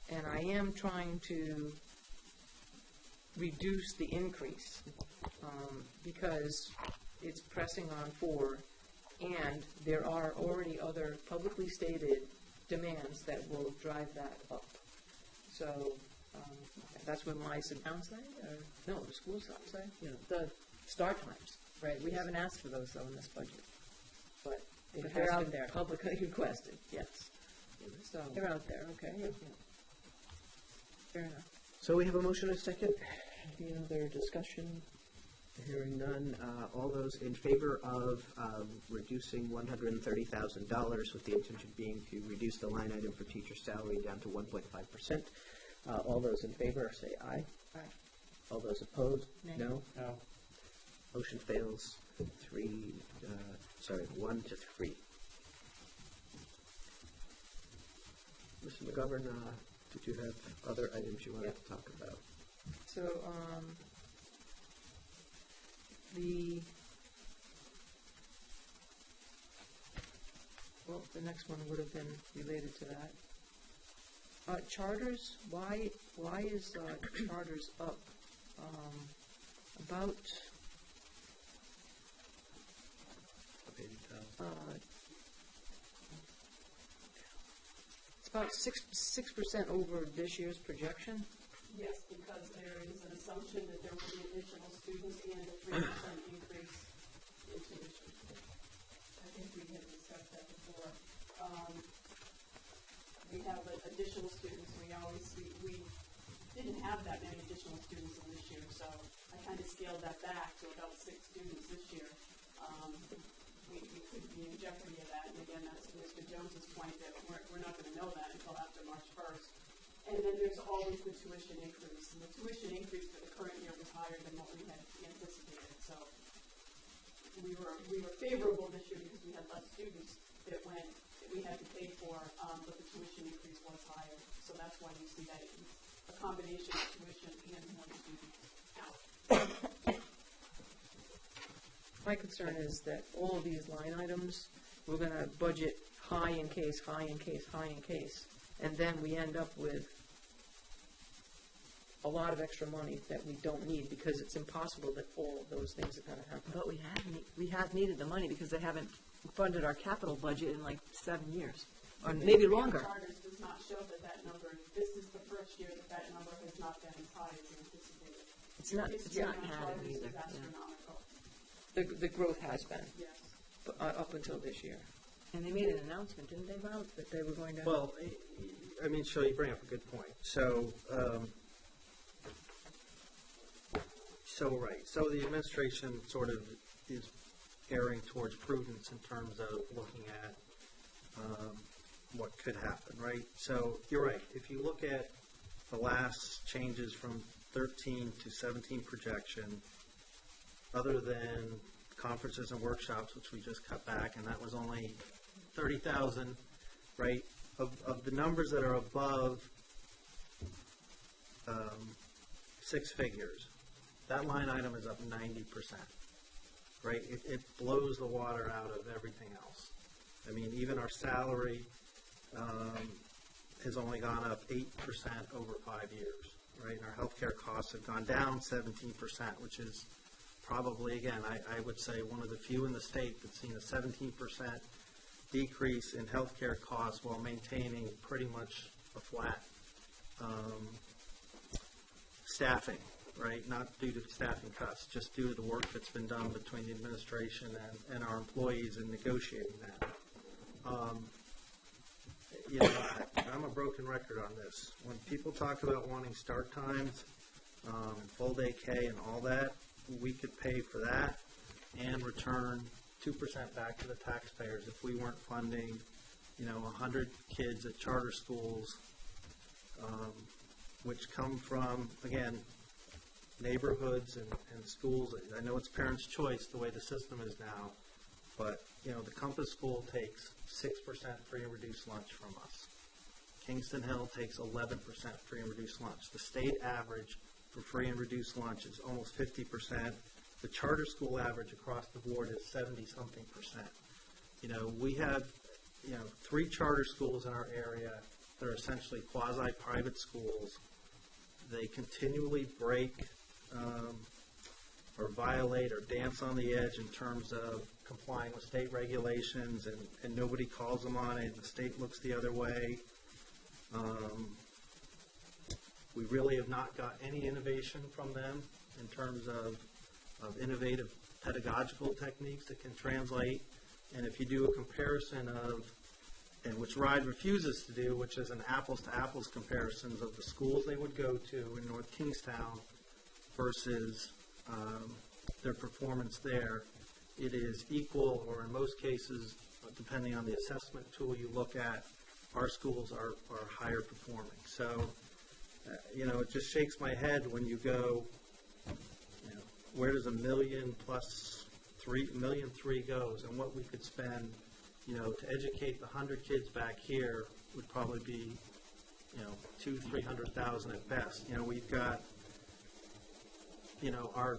And I am trying to reduce the increase because it's pressing on 4, and there are already other publicly stated demands that will drive that up. So that's what my Downside, or no, the school's outside. the start times, right? We haven't asked for those, though, in this budget. But it But they're has out been there. publicly requested, yes. So, They're out there, okay? Yeah. Fair enough. So we have a motion and a second. any other discussion? Hearing none, all those in favor of reducing $130,000 with the intention being to reduce the line item for teacher salary down to 1.5%. All those in favor say aye. Aye. All those opposed? Nay. No. No. Motion fails 1 to 3. Mr. McGovern, did you have other items you wanted to talk about? So, the next one would have been related to that. Charters, why is charters up about it's about 6% over this year's projection? Yes, because there is an assumption that there will be additional students and a 3% increase in tuition. I think we had discussed that before. We have additional students. We didn't have that many additional students in this year, so I kind of scaled that back to about 6 students this year. We could be in jeopardy of that, and again, that's Mr. Jones's point that we're not going to know that until after March 1st. And then there's always the tuition increase. And the tuition increase for the current year was higher than what we had anticipated. So we were favorable this year because we had less students that we had to pay for, but the tuition increase was higher. So that's why you see that a combination of tuition and more students out. My concern is that all of these line items, we're going to budget high in case, high in case, high in case, and then we end up with a lot of extra money that we don't need because it's impossible that all of those things are going to happen. But we have needed the money because they haven't funded our capital budget in like 7 years, or maybe longer. Charters does not show that number. This is the first year that number has not been as high as anticipated. It's not History on had Charters either. is Yeah. astronomical. The growth has been Yes. up until this year. And they made an announcement, didn't they, Bob, that they were going to? Well, I mean, Shelley, you bring up a good point. So, right. So the administration sort of is erring towards prudence in terms of looking at what could happen, right? So you're right. If you look at the last changes from 13 to 17 projection, other than conferences and workshops, which we just cut back, and that was only 30,000, right? Of the numbers that are above 6 figures, that line item is up 90%, right? It blows the water out of everything else. I mean, even our salary has only gone up 8% over 5 years, right? And our healthcare costs have gone down 17%, which is probably, again, I would say one of the few in the state that's seen a 17% decrease in healthcare costs while maintaining pretty much a flat staffing, right? Not due to staffing cuts, just due to the work that's been done between the administration and our employees in negotiating that. You know, I'm a broken record on this. When people talk about wanting start times and full day K and all that, we could pay for that and return 2% back to the taxpayers if we weren't funding, 100 kids at charter schools, which come from, again, neighborhoods and schools. I know it's parents' choice the way the system is now, but, the Compass School takes 6% free and reduced lunch from us. Kingston Hill takes 11% free and reduced lunch. The state average for free and reduced lunch is almost 50%. the charter school average across the board is 70-something%. You know, we have, 3 charter schools in our area that are essentially quasi-private schools. They continually break or violate or dance on the edge in terms of complying with state regulations, and nobody calls them on it. The state looks the other way. We really have not got any innovation from them in terms of innovative pedagogical techniques that can translate. And if you do a comparison of, and which RIDE refuses to do, which is an apples-to-apples comparisons of the schools they would go to in North Kingstown versus their performance there, it is equal, or in most cases, depending on the assessment tool you look at, our schools are higher performing. So, it just shakes my head when you go, where does $1 million plus $3 million goes, and what we could spend, to educate the 100 kids back here would probably be, $200,000-300,000 at best. We've got, our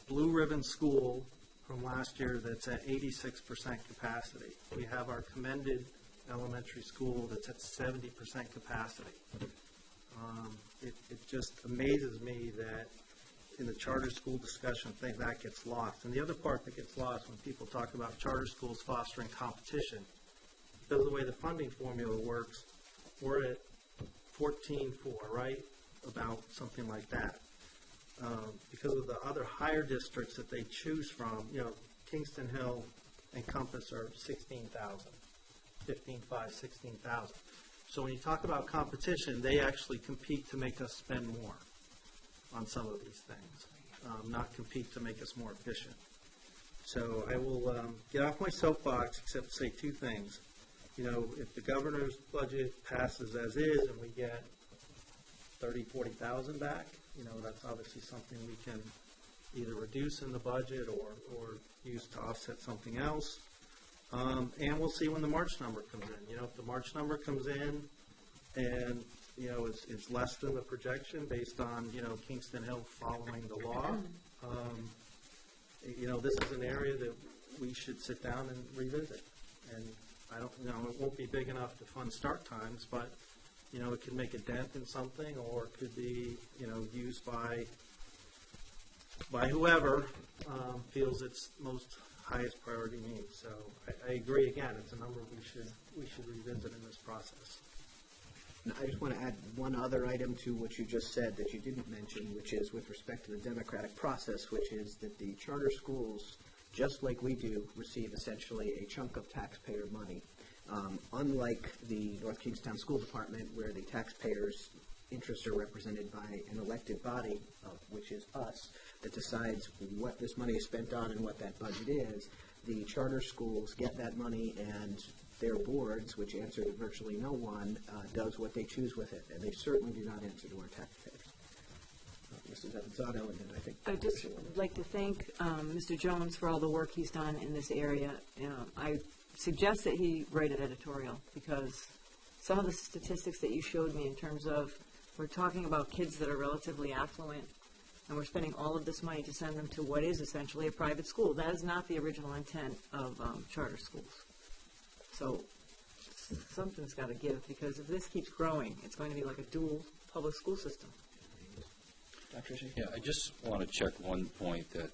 Blue Ribbon School from last year that's at 86% capacity. We have our commended elementary school that's at 70% capacity. It just amazes me that in the charter school discussion, I think that gets lost. And the other part that gets lost when people talk about charter schools fostering competition, because of the way the funding formula works, we're at 14.4, right? About something like that. Because of the other higher districts that they choose from, Kingston Hill and Compass are 16,000, 15.5, 16,000. So when you talk about competition, they actually compete to make us spend more on some of these things, not compete to make us more efficient. So I will get off my soapbox except to say 2 things. If the governor's budget passes as is and we get 30,000, 40,000 back, that's obviously something we can either reduce in the budget or use to offset something else. And we'll see when the March number comes in. If the March number comes in and, it's less than the projection based on, Kingston Hill following the law, this is an area that we should sit down and revisit. And I don't, it won't be big enough to fund start times, but, it could make a dent in something, or it could be, used by whoever feels it's most highest priority needs. So I agree. Again, it's a number we should revisit in this process. I just want to add one other item to what you just said that you didn't mention, which is with respect to the democratic process, which is that the charter schools, just like we do, receive essentially a chunk of taxpayer money. Unlike the North Kingstown School Department, where the taxpayers' interests are represented by an elected body, which is us, that decides what this money is spent on and what that budget is, the charter schools get that money, and their boards, which answer to virtually no one, does what they choose with it, and they certainly do not answer to our taxpayers. Mrs. Avanzato, and then I think... I'd just like to thank Mr. Jones for all the work he's done in this area. I suggest that he write an editorial, because some of the statistics that you showed me in terms of, we're talking about kids that are relatively affluent, and we're spending all of this money to send them to what is essentially a private school. That is not the original intent of charter schools. So something's got to give, because if this keeps growing, it's going to be like a dual public school system. Dr. Shea? Yeah, I just want to check one point that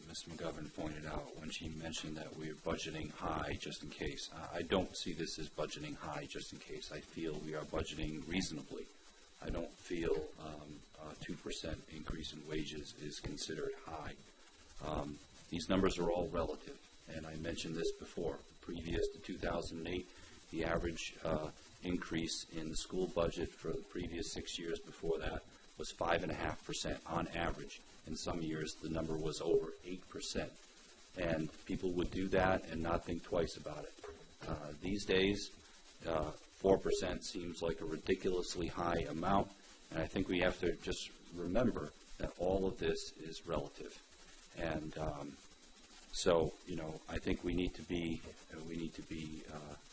Ms. McGovern pointed out when she mentioned that we're budgeting high just in case. I don't see this as budgeting high just in case. I feel we are budgeting reasonably. I don't feel a 2% increase in wages is considered high. These numbers are all relative, and I mentioned this before. Previous to 2008, the average increase in the school budget for the previous 6 years before that was 5.5% on average. In some years, the number was over 8%. And people would do that and not think twice about it. These days, 4% seems like a ridiculously high amount, and I think we have to just remember that all of this is relative. And so, I think we need to be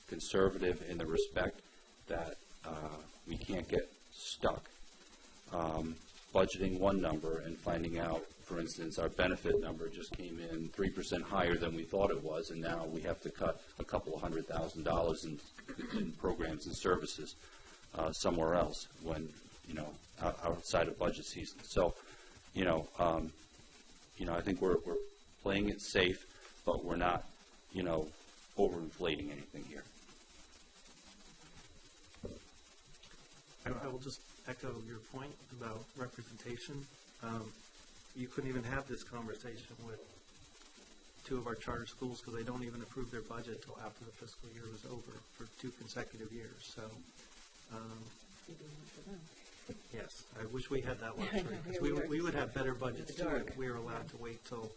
conservative in the respect that we can't get stuck budgeting one number and finding out For instance, our benefit number just came in 3% higher than we thought it was, and now we have to cut a couple of $100,000 in programs and services somewhere else when, outside of budget season. So, I think we're playing it safe, but we're not, overinflating anything here. I will just echo your point about representation. You couldn't even have this conversation with two of our charter schools because they don't even approve their budget until after the fiscal year was over for 2 consecutive years. So, yes, I wish we had that luxury because we would have better budgets too if we were allowed to wait till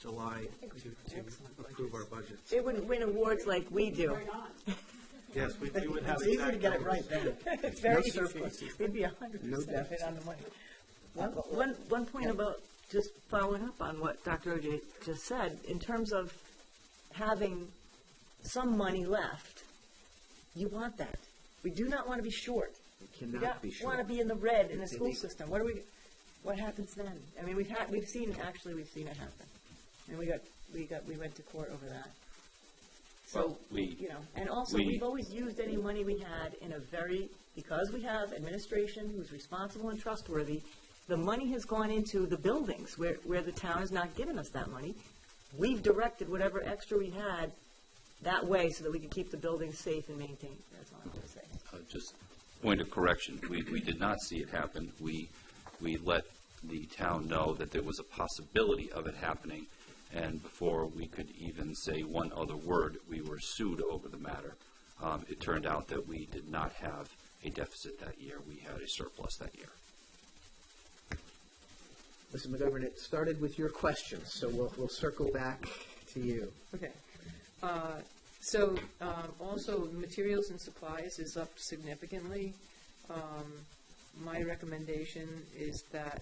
July to approve our budgets. They wouldn't win awards like we do. Yes, we would have. It's easy to get it right then. It's very No easy. surpluses. We'd be 100% No fit deficit. on the money. One point about just following up on what Dr. O.J. just said, in terms of having some money left, you want that. We do not want to be short. We We cannot be don't short. want to be in the red in the school illegal. system. What happens then? I mean, we've seen it happen. And we went to court over that. So, Well, and also we've always used any money we had because we have administration who's responsible and trustworthy, the money has gone into the buildings where the town has not given us that money. We've directed whatever extra we had that way so that we could keep the buildings safe and maintained. That's all I'm going to say. Just point of correction, we did not see it happen. We let the town know that there was a possibility of it happening, and before we could even say one other word, we were sued over the matter. It turned out that we did not have a deficit that year. We had a surplus that year. Mr. McGovern, it started with your questions, so we'll circle back to you. Okay. So also materials and supplies is up significantly. My recommendation is that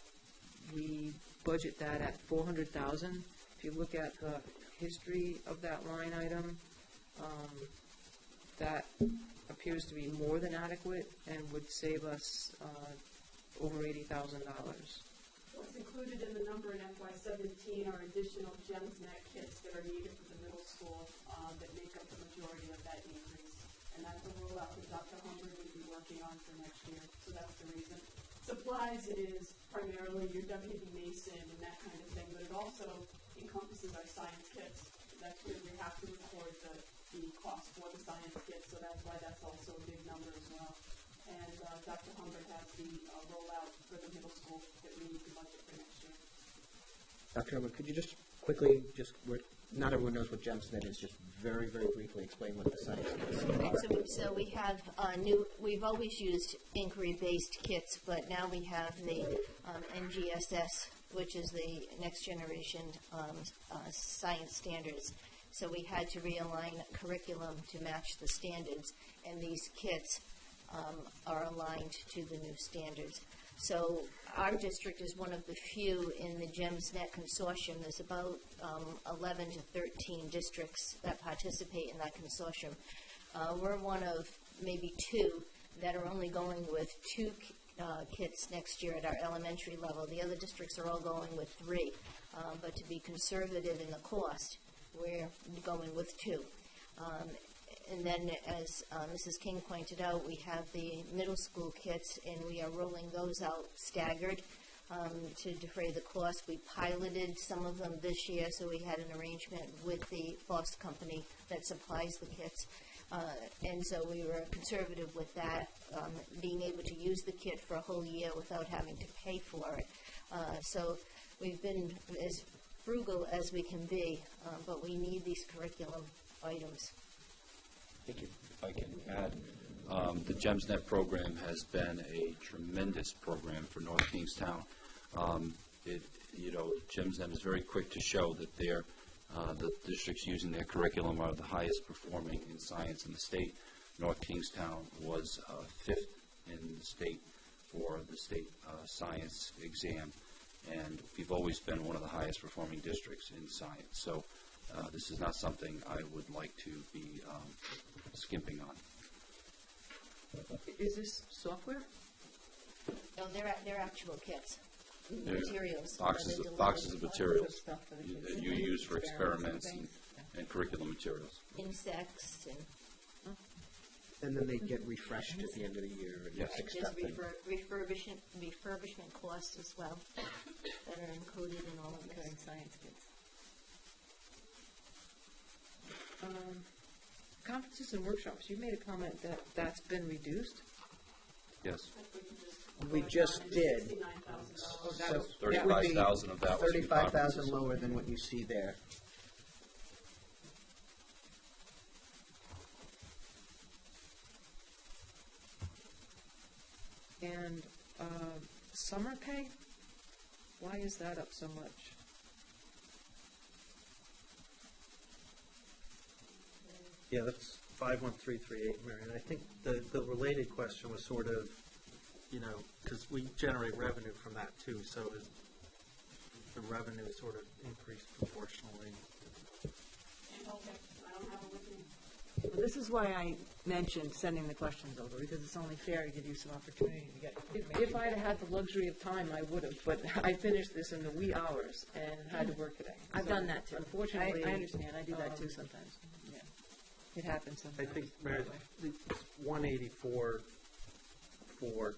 we budget that at $400,000. If you look at the history of that line item, that appears to be more than adequate and would save us over $80,000. What's included in the number in FY17 are additional GEMSNet kits that are needed for the middle school that make up the majority of that increase. And that's a rollout that Dr. Humbert will be working on for next year. So that's the reason. Supplies is primarily your W.B. Mason and that kind of thing, but it also encompasses our science kits. That's where we have to record the cost for the science kits, so that's why that's also a big number as well. And Dr. Humbert has the rollout for the middle school that we need to budget for next year. Dr. Humbert, could you just quickly, not everyone knows what GEMSNet is, just very, very briefly explain what the science is. Right, so we have we've always used inquiry-based kits, but now we have the NGSS, which is the next generation science standards. So we had to realign curriculum to match the standards, and these kits are aligned to the new standards. So our district is one of the few in the GEMSNet consortium. There's about 11 to 13 districts that participate in that consortium. We're one of maybe 2 that are only going with 2 kits next year at our elementary level. The other districts are all going with 3. But to be conservative in the cost, we're going with 2. And then, as Mrs. King pointed out, we have the middle school kits, and we are rolling those out staggered to defray the cost. We piloted some of them this year, so we had an arrangement with the Foster company that supplies the kits. And so we were conservative with that, being able to use the kit for a whole year without having to pay for it. So we've been as frugal as we can be, but we need these curriculum items. Thank you. If I can add, the GEMSNet program has been a tremendous program for North Kingstown. GEMSNet is very quick to show that the districts using their curriculum are the highest performing in science in the state. North Kingstown was 5th in the state for the state science exam, and we've always been one of the highest performing districts in science. So this is not something I would like to be skimping on. Is this software? No, they're actual kits. materials. Boxes other of materials Stuff for the kids. that you use for experiments and curriculum materials. insects and And then they get refreshed at the end of the year and Yes. fixed there's up. And refurbishment costs as well that are included in all of Okay, this. science kids. Conferences and workshops, you made a comment that that's been reduced? Yes. we just did. $69,000. So it would be 35,000 of that was from 35,000 conferences. lower than what you see there. And summer pay, why is that up so much? Yeah, that's 51338, Marion. I think the related question was sort of, because we generate revenue from that too, so is the revenue sort of increased proportionally? Okay, I don't have it with me. Well, this is why I mentioned sending the questions over, because it's only fair to give you some opportunity to get If I'd had the luxury of time, I would have, but I finished this in the wee hours and had to work today. I've So, done that too. Unfortunately. I understand, I do that too um, sometimes. Yeah, it happens I sometimes. think, Marion, it's 184 to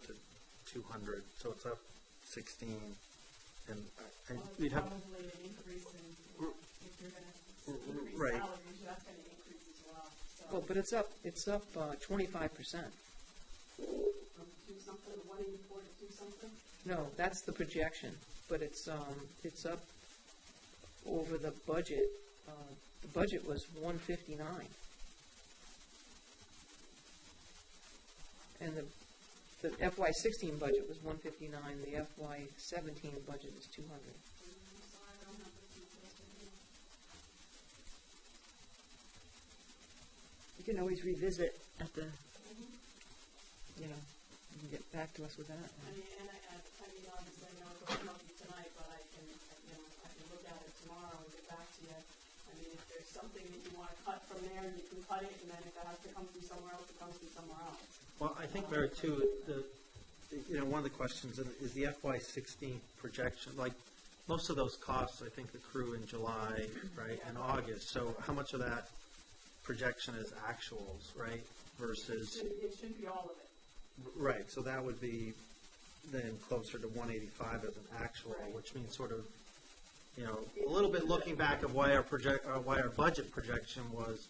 200, so it's up 16. And we'd have, Probably an increase in, if you're gonna increase Right. salaries, that's gonna increase as well. So Well, but it's up 25%. from two something, 184 to two something. No, that's the projection, but it's up over the budget. The budget was 159. And the FY16 budget was 159, the FY17 budget is 200. You can always revisit at the, you can get back to us with that. I mean, obviously, I know it's going to help you tonight, but I can look at it tomorrow and get back to you. I mean, if there's something that you want to cut from there, you can cut it, and then if it has to come from somewhere else, it comes from somewhere else. well, I think, Mary, too, one of the questions is the FY16 projection, like, most of those costs, I think, accrue in July, right, and August. So how much of that projection is actuals, right, versus, It should be all of it. right, so that would be then closer to 185 as an actual, which means sort of, a little bit looking back of why our budget projection was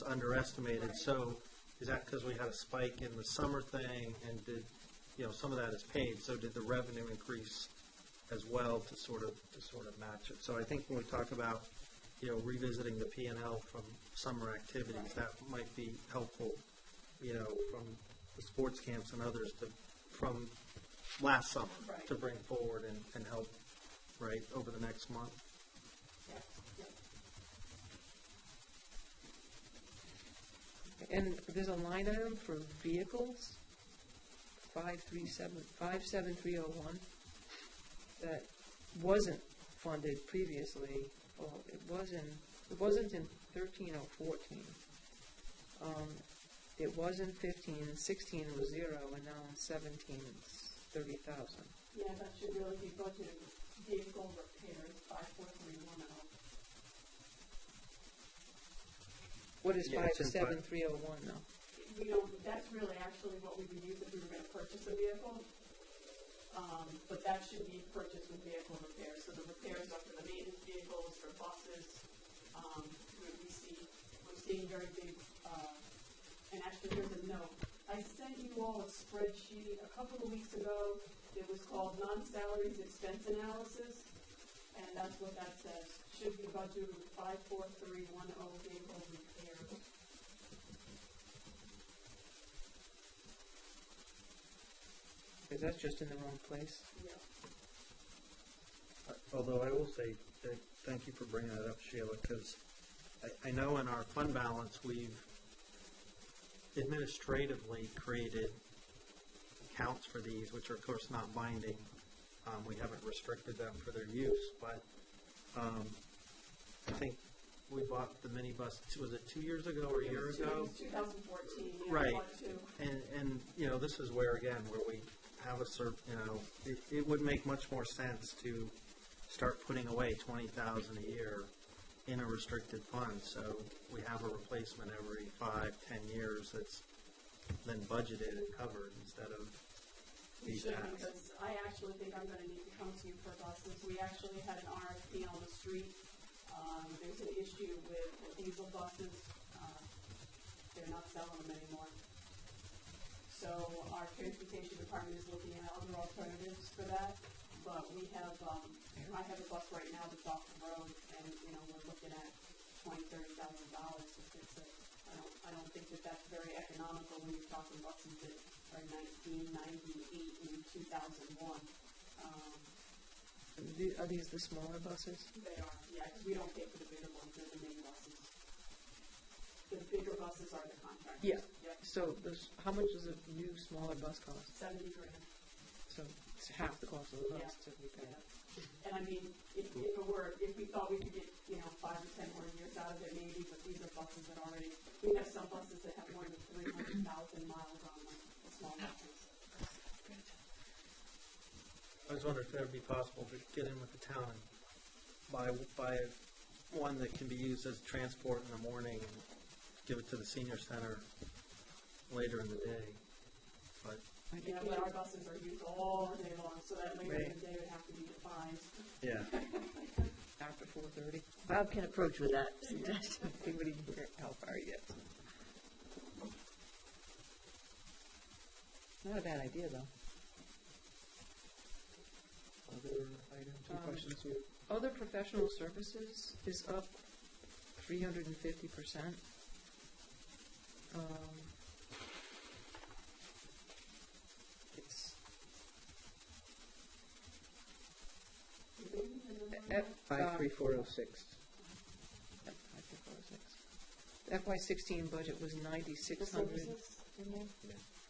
underestimated. So is that because we had a spike in the summer thing, and did, some of that is paid, so did the revenue increase as well to sort of match it? So I think when we talk about, revisiting the P&L from summer activities, that might be helpful, from the sports camps and others from last summer to bring forward and help, right, over the next month. And there's a line item for vehicles, 57301, that wasn't funded previously. Well, it wasn't in 13 or 14. It was in 15, 16 was 0, and now in 17 it's 30,000. Yeah, that should really be budgeted. Vehicle repairs, 54310. What is Yeah, it's in 57301 now? That's really actually what we would use if we were going to purchase a vehicle. But that should be purchased with vehicle repairs. So the repairs are for the maintenance vehicles, for buses. We're seeing very big, and actually there's a note. I sent you all a spreadsheet a couple of weeks ago. It was called non-salaries expense analysis. And that's what that says. Should be budgeted 54310 vehicle repairs. Because that's just in the wrong place. Yeah. Although I will say, thank you for bringing that up, Sheila, because I know in our fund balance, we've administratively created accounts for these, which are, of course, not binding. We haven't restricted them for their use, but I think we bought the minibus, was it 2 years ago or a year ago? 2014, yeah. Right. Part two. And this is where, again, where we have a it would make much more sense to start putting away $20,000 a year in a restricted fund, so we have a replacement every 5-10 years that's then budgeted and covered instead of We these should, asks. because I actually think I'm gonna need to come to you for buses. We actually had an RFP on the street. There's an issue with the diesel buses. They're not selling them anymore. So our transportation department is looking at other alternatives for that. But we have, I have a bus right now that's off the road, and, we're looking at $20,000-$30,000 to fix it. I don't think that that's very economical when you're talking buses that are 1998 and 2001. Are these the smaller buses? They are, yeah, because we don't pay for the bigger ones, they're the main buses. The bigger buses are the contractors. Yeah. Yep. So how much does a new, smaller bus cost? $70,000. So it's half the cost of the bus Yeah. to repair. Yeah. And I mean, if we thought we could get, 5 or 10 more years out of it, maybe, but these are buses that already, we have some buses that have more than 300,000 miles on them, the small buses. I was wondering if it would be possible to get in with the town and buy one that can be used as transport in the morning and give it to the senior center later in the day. But Yeah, but our buses are used all day long, so that later in the day would have to be defined. yeah, After 4:30? Bob can approach with that suggestion, see what he can get, how far he gets. Not a bad idea, though. Other items or questions here? Other professional services is up 350%. It's F53406. FY16 budget was 9,600,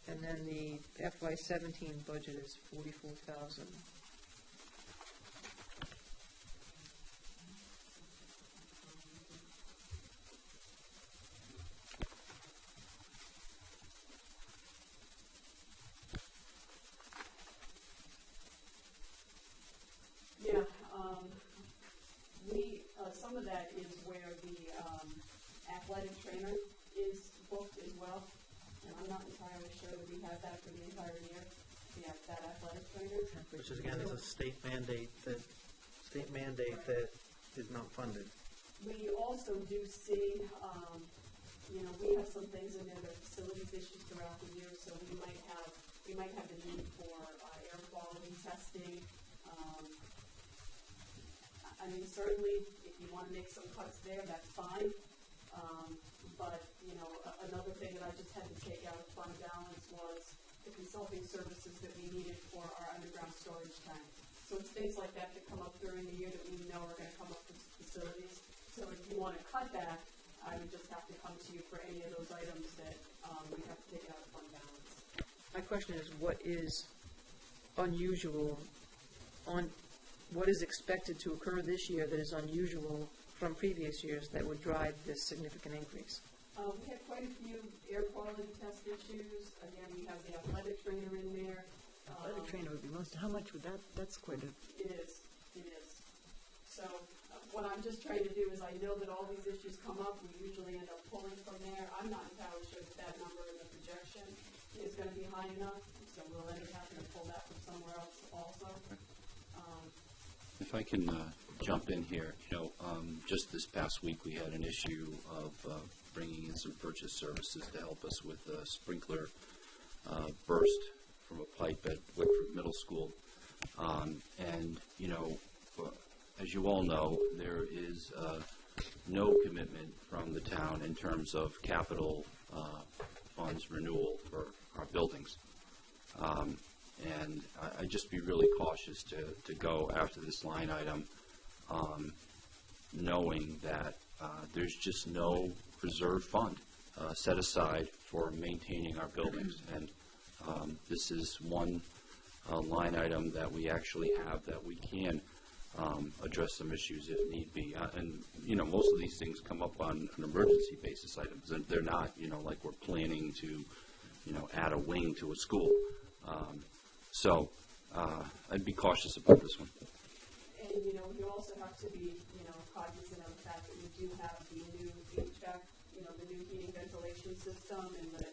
and then the FY17 budget is 44,000. Yeah, some of that is where the athletic trainer is booked as well, and I'm not entirely sure that we have that for the entire year. We have that athletic trainer. which is again is a state mandate that is not funded. We also do see, we have some things in there that are facilities issues throughout the year, so we might have the need for air quality testing. I mean, certainly, if you want to make some cuts there, that's fine. But, another thing that I just had to take out of fund balance was the consulting services that we needed for our underground storage tank. So it's things like that that come up during the year that we know are going to come up with facilities. So if you want to cut that, I would just have to come to you for any of those items that we have to take out of fund balance. My question is, what is unusual what is expected to occur this year that is unusual from previous years that would drive this significant increase? We had quite a few air quality test issues. Again, we have the athletic trainer in there. Athletic trainer would be most, how much would that's quite a... It is. So what I'm just trying to do is I know that all these issues come up. We usually end up pulling from there. I'm not entirely sure that number in the projection is going to be high enough, so we'll end up having to pull that from somewhere else also. If I can jump in here, just this past week we had an issue of bringing in some purchase services to help us with a sprinkler burst from a pipe at Wickford Middle School. As you all know, there is no commitment from the town in terms of capital funds renewal for our buildings. And I'd just be really cautious to go after this line item, knowing that there's just no reserve fund set aside for maintaining our buildings. And this is one line item that we actually have that we can address some issues if need be. And most of these things come up on an emergency basis items. They're not, like we're planning to, add a wing to a school. So I'd be cautious about this one. And, you also have to be, cognizant of the fact that we do have the new HVAC, the new heating ventilation system and the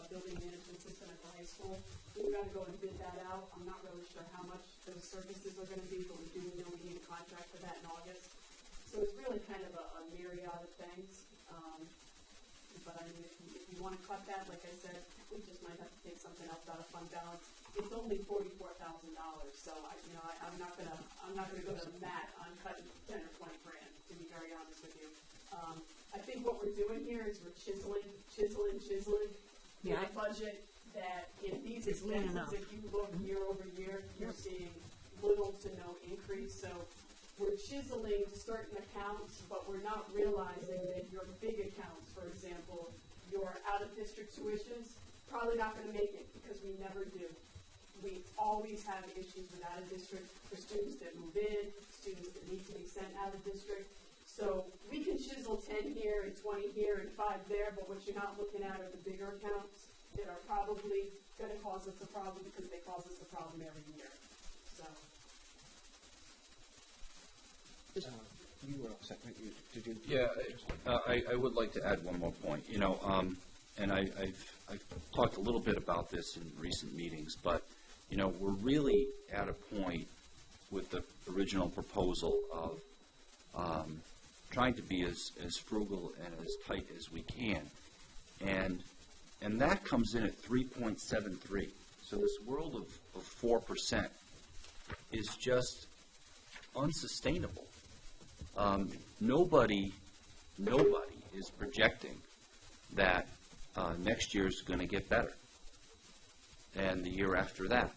building management system at the high school. We've got to go and bid that out. I'm not really sure how much those services are going to be, but we do know we need a contract for that in August. So it's really kind of a myriad of things. But I mean, if you want to cut that, like I said, we just might have to take something else out of fund balance. It's only $44,000, so I'm not gonna go to the mat on cutting 10 or 20 grand. To be very honest with you, I think what we're doing here is we're chiseling Yeah. a budget that in these expenses, if you look year over year, you're seeing little to no increase. So we're chiseling certain accounts, but we're not realizing that your big accounts, for example, your out-of-district tuitions, probably not going to make it because we never do. We always have issues with out-of-district for students that move in, students that need to be sent out-of-district. So we can chisel 10 here and 20 here and 5 there, but what you're not looking at are the bigger accounts that are probably going to cause us a problem because they cause us a problem every year. So. You were upset, right? Did you? Yeah, I would like to add one more point. And I've talked a little bit about this in recent meetings, but we're really at a point with the original proposal of trying to be as frugal and as tight as we can, and that comes in at 3.73. So this world of 4% is just unsustainable. Nobody is projecting that next year is going to get better, and the year after that,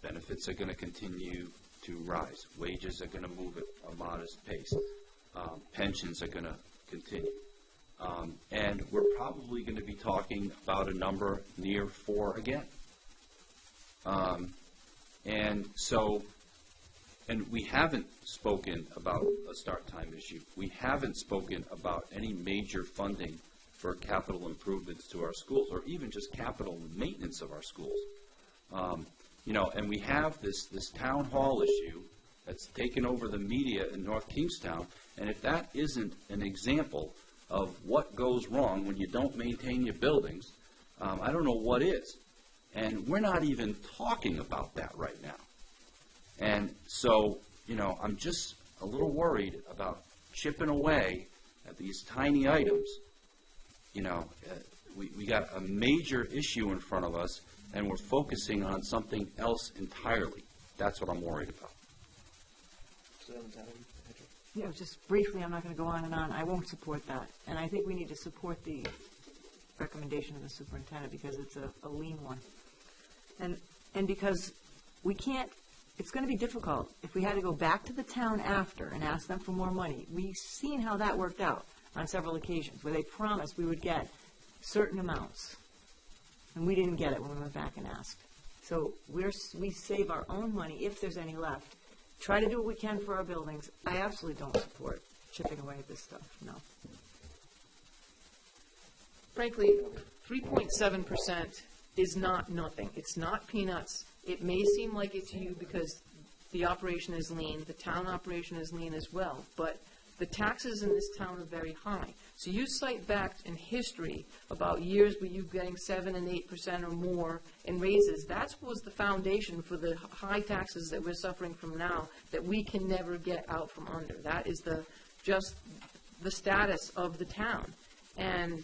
benefits are going to continue to rise. Wages are going to move at a modest pace. Pensions are going to continue, and we're probably going to be talking about a number near 4 again. And we haven't spoken about a start time issue. We haven't spoken about any major funding for capital improvements to our schools, or even just capital maintenance of our schools. And we have this town hall issue that's taken over the media in North Kingstown, and if that isn't an example of what goes wrong when you don't maintain your buildings, I don't know what is. And we're not even talking about that right now. And so, I'm just a little worried about chipping away at these tiny items. We got a major issue in front of us, and we're focusing on something else entirely. That's what I'm worried about. Yeah, just briefly, I'm not going to go on and on. I won't support that. And I think we need to support the recommendation of the superintendent because it's a lean one. And because we can't, it's going to be difficult if we had to go back to the town after and ask them for more money. We've seen how that worked out on several occasions where they promised we would get certain amounts. And we didn't get it when we went back and asked. So we save our own money if there's any left. Try to do what we can for our buildings. I absolutely don't support chipping away at this stuff, no. Frankly, 3.7% is not nothing. It's not peanuts. It may seem like it's you because the operation is lean, the town operation is lean as well, but the taxes in this town are very high. So you cite back in history about years where you're getting 7 and 8% or more in raises. That was the foundation for the high taxes that we're suffering from now that we can never get out from under. That is just the status of the town. And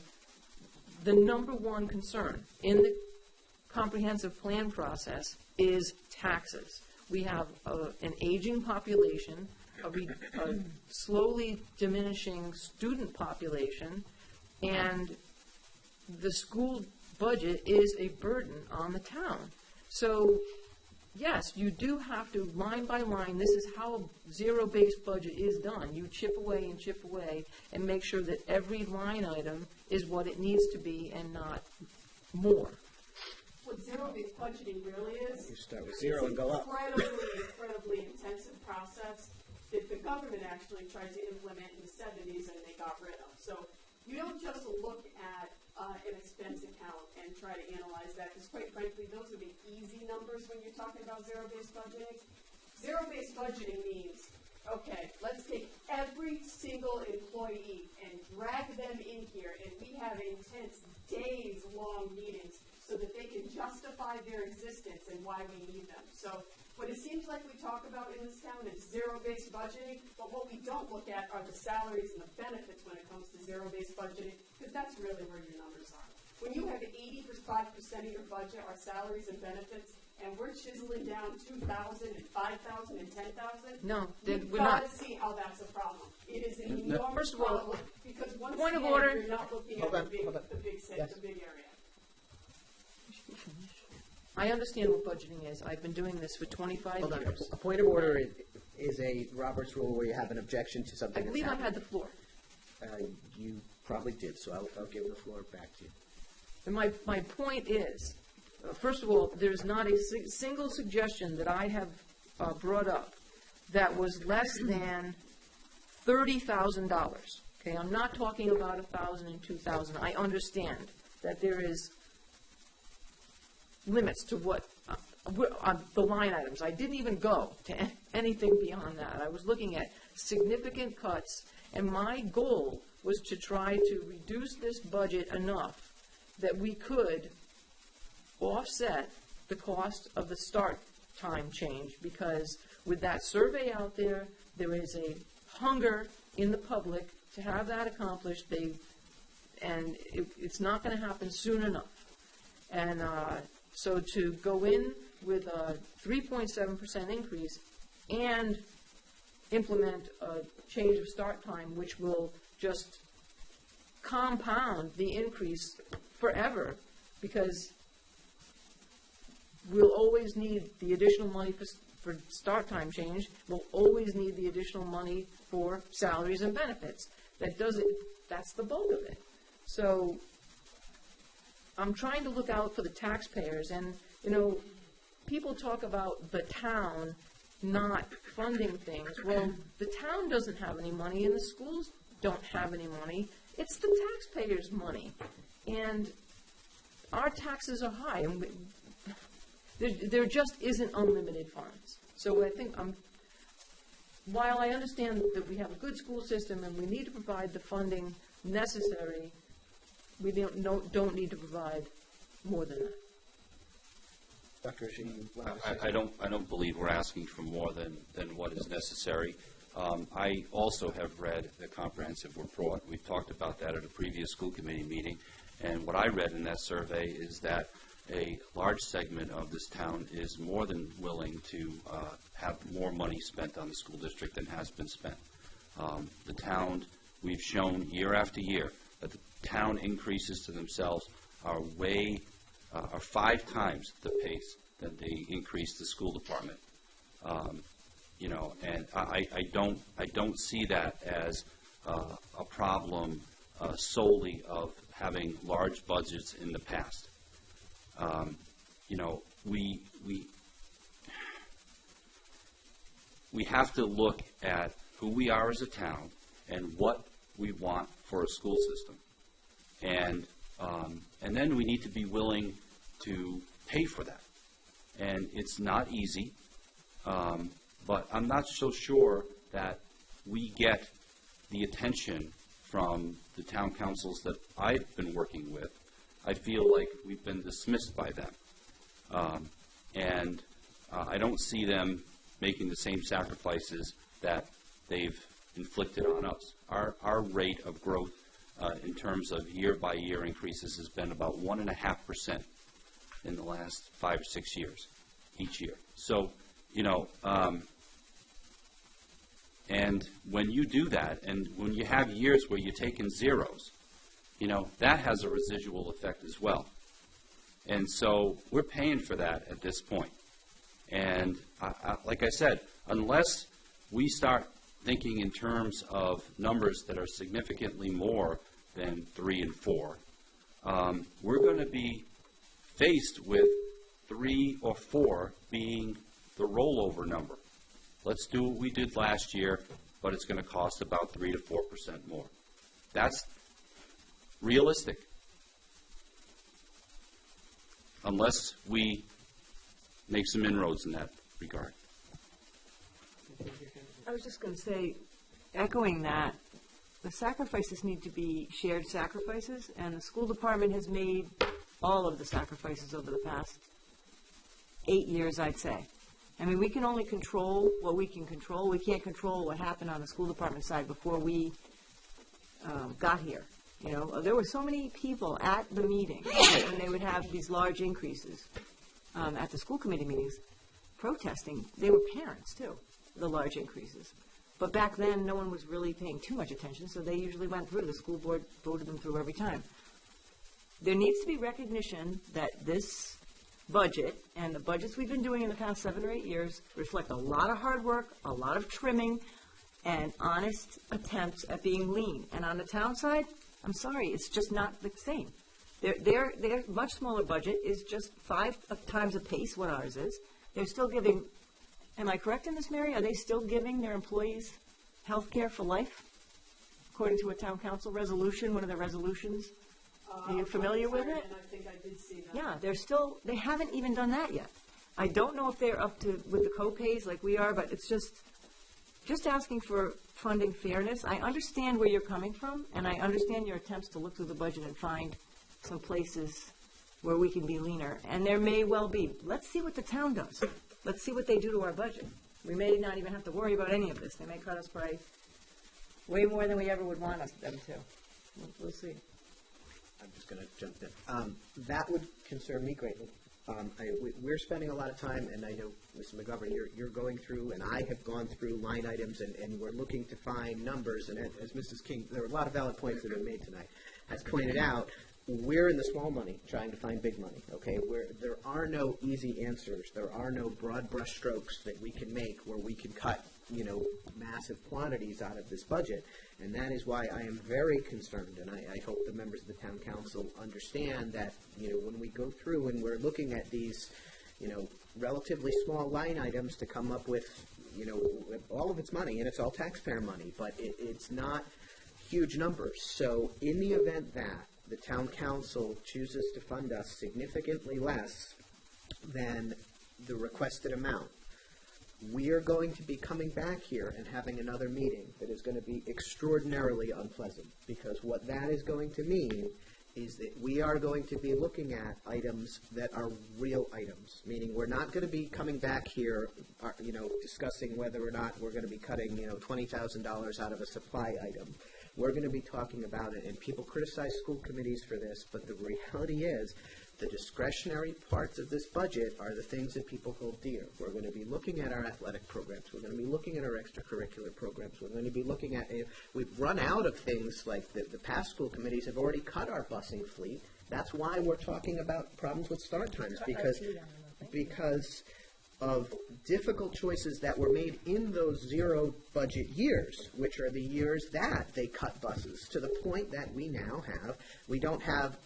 the number one concern in the comprehensive plan process is taxes. We have an aging population, a slowly diminishing student population, and the school budget is a burden on the town. So, yes, you do have to, line by line, this is how a zero-based budget is done. You chip away and make sure that every line item is what it needs to be and not more. What zero-based budgeting really is, You start with 0 and go up. incredibly intensive process that the government actually tried to implement in the 70s and they got rid of. So you don't just look at an expense account and try to analyze that, because quite frankly, those are the easy numbers. talking about zero-based budgeting? Zero-based budgeting means, okay, let's take every single employee and drag them in here, and we have intense, days-long meetings so that they can justify their existence and why we need them. So what it seems like we talk about in this town is zero-based budgeting, but what we don't look at are the salaries and the benefits when it comes to zero-based budgeting, because that's really where your numbers are. When you have 85% of your budget are salaries and benefits, and we're chiseling down 2,000 and 5,000 and 10,000, No, you've we're got not. to see how that's a problem. It is an No. enormous First of all, problem, because once point of again, order. you're not looking Hold at on, the big, hold on. the big, Yes. the big area. I understand what budgeting is. I've been doing this for 25 Hold on. years. A point of order is a Robert's rule where you have an objection to I something that's believe I happened. had the floor. You probably did, so I'll give the floor back to you. And my point is, first of all, there's not a single suggestion that I have brought up that was less than $30,000. Okay, I'm not talking about 1,000 and 2,000. I understand that there is limits to what the line items. I didn't even go to anything beyond that. I was looking at significant cuts, and my goal was to try to reduce this budget enough that we could offset the cost of the start time change, because with that survey out there, there is a hunger in the public to have that accomplished. It's not going to happen soon enough. And so to go in with a 3.7% increase and implement a change of start time, which will just compound the increase forever, because we'll always need the additional money for start time change. We'll always need the additional money for salaries and benefits. That's the bulk of it. So I'm trying to look out for the taxpayers, and, people talk about the town not funding things. Well, the town doesn't have any money, and the schools don't have any money. It's the taxpayers' money. And our taxes are high, and there just isn't unlimited funds. So I think while I understand that we have a good school system and we need to provide the funding necessary, we don't need to provide more than that. Dr. Ishii, you want to say I don't believe we're asking for more than what is necessary. I also have read the comprehensive report. We've talked about that at a previous school committee meeting. And what I read in that survey is that a large segment of this town is more than willing to have more money spent on the school district than has been spent. The town, we've shown year after year that the town increases to themselves are 5 times the pace that they increase the school department. And I don't see that as a problem solely of having large budgets in the past. We have to look at who we are as a town and what we want for a school system, and then we need to be willing to pay for that. And it's not easy, but I'm not so sure that we get the attention from the town councils that I've been working with. I feel like we've been dismissed by them. And I don't see them making the same sacrifices that they've inflicted on us. Our rate of growth in terms of year-by-year increases has been about 1.5% in the last 5 or 6 years, each year. So, and when you do that, and when you have years where you take in zeros, that has a residual effect as well. And so we're paying for that at this point. And like I said, unless we start thinking in terms of numbers that are significantly more than 3 and 4, we're going to be faced with 3 or 4 being the rollover number. Let's do what we did last year, but it's going to cost about 3 to 4% more. That's realistic. Unless we make some inroads in that regard. I was just going to say, echoing that, the sacrifices need to be shared sacrifices, and the school department has made all of the sacrifices over the past 8 years, I'd say. I mean, we can only control what we can control. We can't control what happened on the school department side before we got here. You know, there were so many people at the meeting when they would have these large increases at the school committee meetings protesting. They were parents, too, the large increases. But back then, no one was really paying too much attention, so they usually went through. The school board voted them through every time. There needs to be recognition that this budget and the budgets we've been doing in the past 7 or 8 years reflect a lot of hard work, a lot of trimming, and honest attempts at being lean. And on the town side, I'm sorry, it's just not the same. Their much smaller budget is just 5 times the pace what ours is. They're still giving. Am I correct in this, Mary? Are they still giving their employees health care for life, according to a town council resolution, one of their resolutions? Are you familiar with it? And I think I did see that. Yeah, they haven't even done that yet. I don't know if they're up to with the co-pays like we are, but it's just asking for funding fairness. I understand where you're coming from, and I understand your attempts to look through the budget and find some places where we can be leaner, and there may well be. Let's see what the town does. Let's see what they do to our budget. We may not even have to worry about any of this. They may cut us by way more than we ever would want them to. We'll see. I'm just going to jump in. That would concern me greatly. We're spending a lot of time, and I know, Mr. McGovern, you're going through, and I have gone through line items, and we're looking to find numbers. And as Mrs. King, there are a lot of valid points that have been made tonight, has pointed out, we're in the small money trying to find big money, okay? There are no easy answers. There are no broad brush strokes that we can make where we can cut, massive quantities out of this budget. And that is why I am very concerned, and I hope the members of the town council understand that, when we go through and we're looking at these, relatively small line items to come up with, all of its money, and it's all taxpayer money, but it's not huge numbers. So in the event that the town council chooses to fund us significantly less than the requested amount, we are going to be coming back here and having another meeting that is going to be extraordinarily unpleasant, because what that is going to mean is that we are going to be looking at items that are real items, meaning we're not going to be coming back here, discussing whether or not we're going to be cutting, $20,000 out of a supply item. We're going to be talking about it, and people criticize school committees for this, but the reality is the discretionary parts of this budget are the things that people hold dear. We're going to be looking at our athletic programs. We're going to be looking at our extracurricular programs. We're going to be looking at, we've run out of things like the past school committees have already cut our busing fleet. That's why we're talking about problems with start times, because of difficult choices that were made in those zero budget years, which are the years that they cut buses, to the point that we don't have,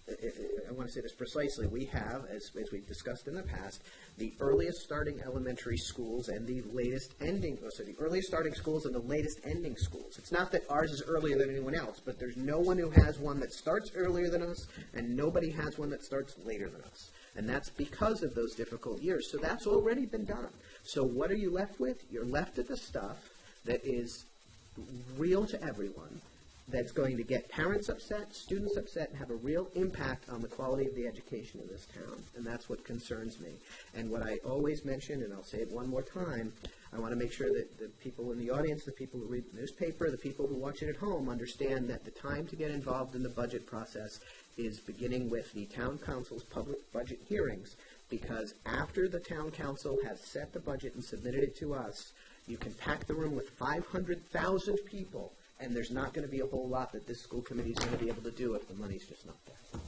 I want to say this precisely, we have, as we've discussed in the past, the earliest starting elementary schools and the latest ending, the earliest starting schools and the latest ending schools. It's not that ours is earlier than anyone else, but there's no one who has one that starts earlier than us, and nobody has one that starts later than us. And that's because of those difficult years. So that's already been done. So what are you left with? You're left with the stuff that is real to everyone, that's going to get parents upset, students upset, and have a real impact on the quality of the education in this town. And that's what concerns me. And what I always mention, and I'll say it one more time, I want to make sure that the people in the audience, the people who read the newspaper, the people who watch it at home understand that the time to get involved in the budget process is beginning with the town council's public budget hearings, because after the town council has set the budget and submitted it to us, you can pack the room with 500,000 people, and there's not going to be a whole lot that this school committee is going to be able to do if the money's just not there.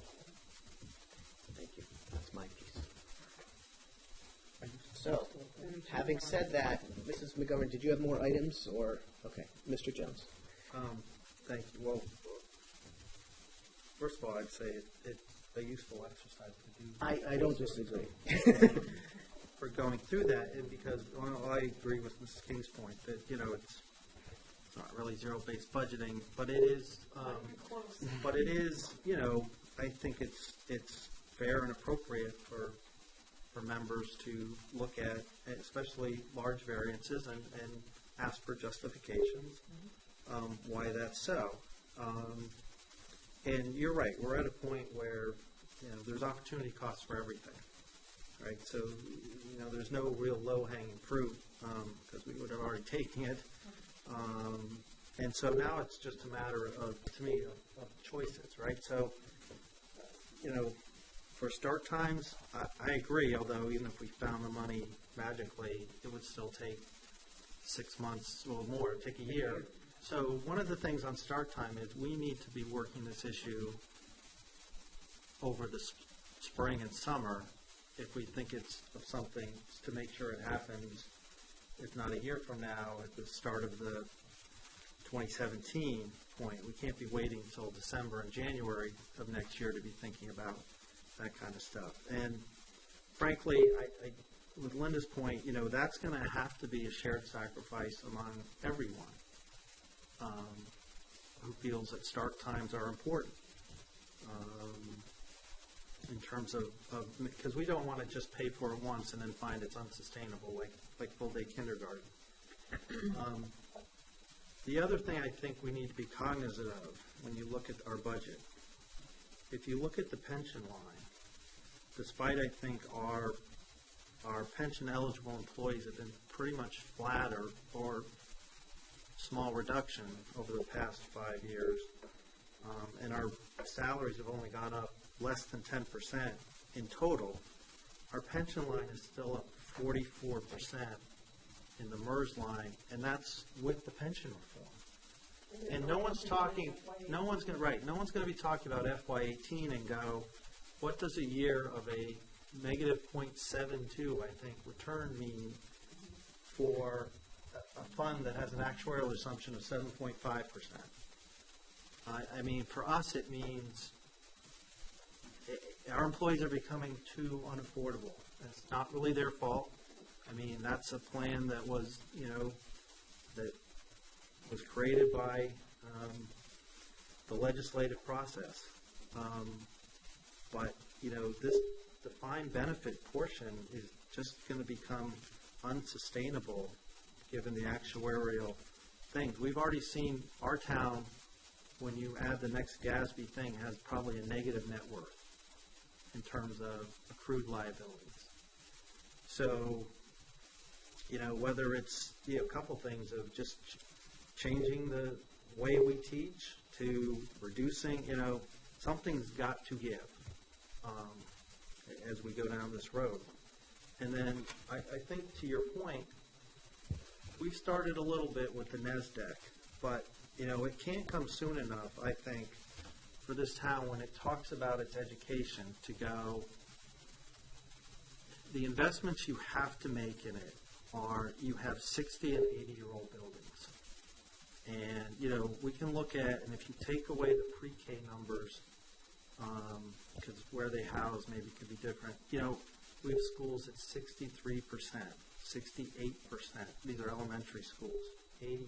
Thank you. That's my piece. So, having said that, Mrs. McGovern, did you have more items, or okay, Mr. Jones? Thank you. Well, first of all, I'd say it's a useful exercise to do. I don't disagree. For going through that, and because I agree with Mrs. King's point that it's not really zero-based budgeting, but it is. I think it's fair and appropriate for members to look at, especially large variances, and ask for justifications why that's so. And you're right, we're at a point where, there's opportunity costs for everything, right? So, there's no real low-hanging fruit, because we would have already taken it. And so now it's just a matter of, to me, of choices, right? So, for start times, I agree, although even if we found the money magically, it would still take 6 months or more, take a year. So one of the things on start time is we need to be working this issue over the spring and summer if we think it's of something to make sure it happens, if not a year from now, at the start of the 2017 point. We can't be waiting until December and January of next year to be thinking about that kind of stuff. And frankly, I with Linda's point, that's going to have to be a shared sacrifice among everyone who feels that start times are important in terms of because we don't want to just pay for it once and then find it's unsustainable, like full-day kindergarten. The other thing I think we need to be cognizant of when you look at our budget, if you look at the pension line, despite I think our pension-eligible employees have been pretty much flat or small reduction over the past 5 years, and our salaries have only gone up less than 10% in total, our pension line is still up 44% in the MERS line, and that's with the pension reform. And no one's going to be talking about FY18 and go, what does a year of a negative 0.72, I think, return mean for a fund that has an actuarial assumption of 7.5%? I mean, for us, it means our employees are becoming too unaffordable. It's not really their fault. I mean, that's a plan that was, that was created by the legislative process. But, this defined benefit portion is just going to become unsustainable given the actuarial things. We've already seen our town, when you add the next GASB thing, has probably a negative net worth in terms of accrued liabilities. So, whether it's a couple things of just changing the way we teach to reducing, something's got to give as we go down this road. And then I think to your point, we've started a little bit with the NESDEC, but, it can't come soon enough, I think, for this town when it talks about its education to go, the investments you have to make in it are, you have 60 and 80-year-old buildings. And, we can look at, and if you take away the pre-K numbers, because where they house maybe could be different, we have schools at 63%, 68%. These are elementary schools, 80%.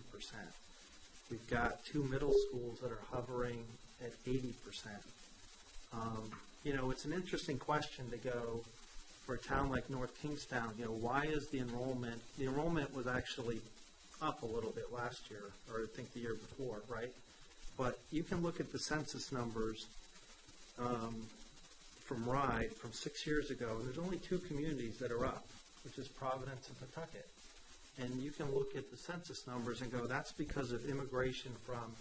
We've got 2 middle schools that are hovering at 80%. It's an interesting question to go for a town like North Kingstown. Why is the enrollment was actually up a little bit last year, or I think the year before, right? But you can look at the census numbers from RIDE from 6 years ago. There's only 2 communities that are up, which is Providence and Pawtucket. And you can look at the census numbers and go, that's because of immigration from,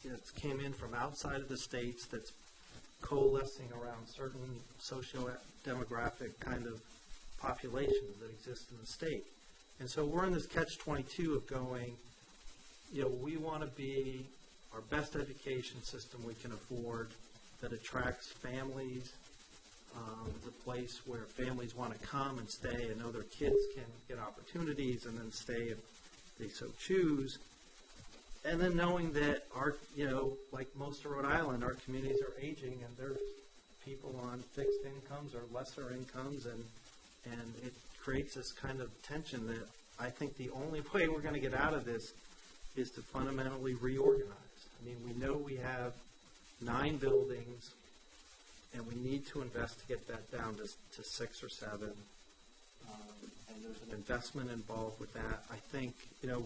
it came in from outside of the states that's coalescing around certain socio-demographic kind of populations that exist in the state. And so we're in this catch-22 of going, we want to be our best education system we can afford that attracts families, the place where families want to come and stay and know their kids can get opportunities and then stay if they so choose. And then knowing that our, like most of Rhode Island, our communities are aging and there's people on fixed incomes or lesser incomes, and it creates this kind of tension that I think the only way we're going to get out of this is to fundamentally reorganize. I mean, we know we have 9 buildings, and we need to invest to get that down to 6 or 7. there's an investment involved with that. I think,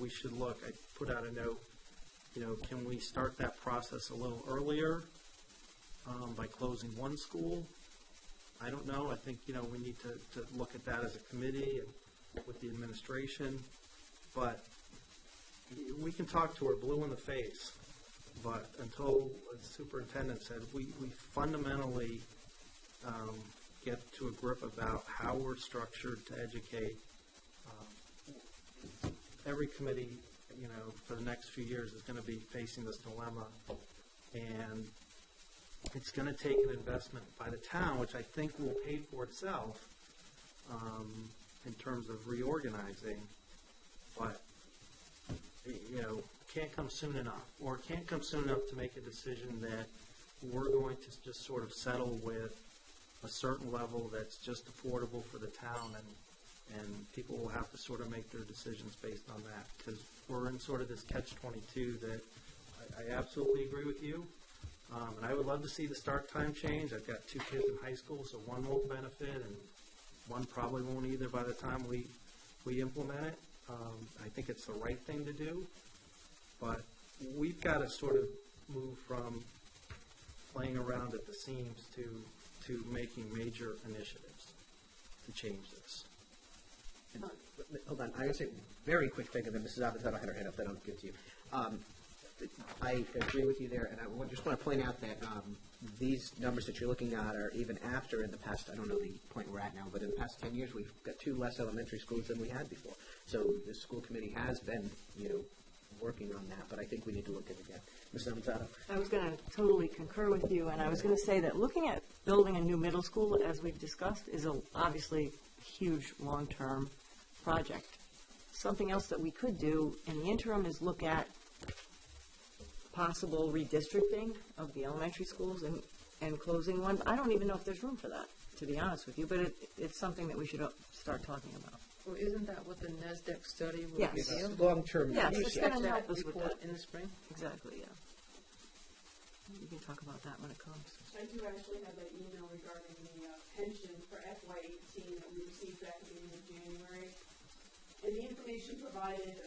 we should look, I put out a note, can we start that process a little earlier by closing one school? I don't know. I think, we need to look at that as a committee and with the administration. But we can talk to her blue in the face. But until, as the superintendent said, we fundamentally get to a grip about how we're structured to educate. Every committee, for the next few years is going to be facing this dilemma. And it's going to take an investment by the town, which I think will pay for itself in terms of reorganizing. But, can't come soon enough, or can't come soon enough to make a decision that we're going to just sort of settle with a certain level that's just affordable for the town, and people will have to sort of make their decisions based on that, because we're in sort of this catch-22 that I absolutely agree with you, and I would love to see the start time change. I've got 2 kids in high school, so one won't benefit, and one probably won't either by the time we implement it. I think it's the right thing to do. But we've got to sort of move from playing around at the seams to making major initiatives to change this. Hold on, I gotta say very quick thing, and then Mrs. Abbott had her hand up that I'll give to you. I agree with you there, and I just want to point out that these numbers that you're looking at are even after in the past, I don't know the point we're at now, but in the past 10 years we've got 2 less elementary schools than we had before. So the school committee has been, working on that, but I think we need to look at it again. Ms. Amazato? I was going to totally concur with you, and I was going to say that looking at building a new middle school, as we've discussed, is obviously a huge long-term project. Something else that we could do in the interim is look at possible redistricting of the elementary schools and closing one. I don't even know if there's room for that, to be honest with you, but it's something that we should start talking about. Well, isn't that what the NASDAQ study will Yes. reveal? Long-term. Yes, it's going to help us with report that. in the spring? Exactly, yeah. We can talk about that when it comes. I do actually have that email regarding the pension for FY18 that we received back at the end of January. And the information provided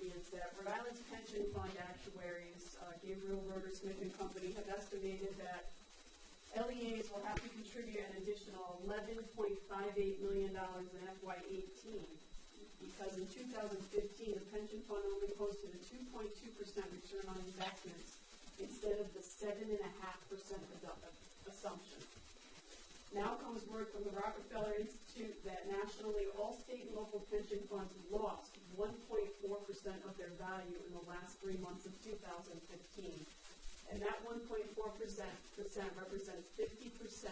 is that Rhode Island's pension fund actuaries, Gabriel Roeder Smith and Company, have estimated that LEAs will have to contribute an additional $11.58 million in FY18 because in 2015 the pension fund only posted a 2.2% return on investments instead of the 7.5% assumption. Now comes word from the Rockefeller Institute that nationally all state and local pension funds lost 1.4% of their value in the last 3 months of 2015. And that 1.4% represents 50%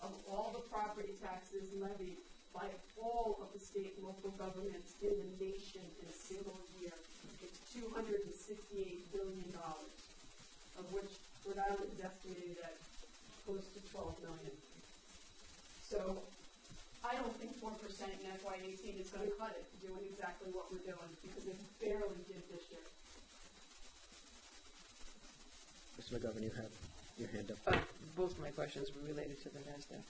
of all the property taxes levied by all of the state and local governments in the nation in a single year. It's $268 billion, of which Rhode Island is estimated at close to $12 million. So I don't think 4% in FY18 is going to cut it, doing exactly what we're doing, because it barely did this year. Mr. McGovern, you have your hand up. Both my questions were related to the NASDAQ.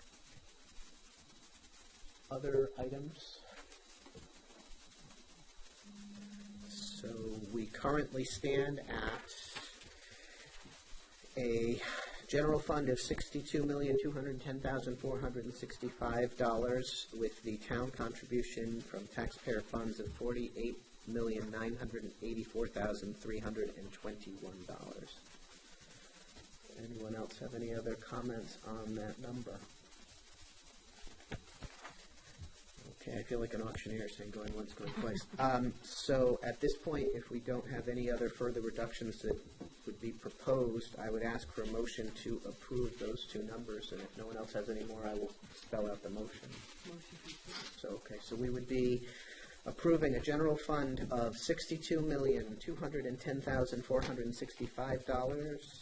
Other items? So we currently stand at a general fund of $62,210,465 with the town contribution from taxpayer funds of $48,984,321. Anyone else have any other comments on that number? Okay, I feel like an auctioneer saying going once, going twice. So at this point, if we don't have any other further reductions that would be proposed, I would ask for a motion to approve those 2 numbers. And if no one else has any more, I will spell out the motion. So we would be approving a general fund of $62,210,465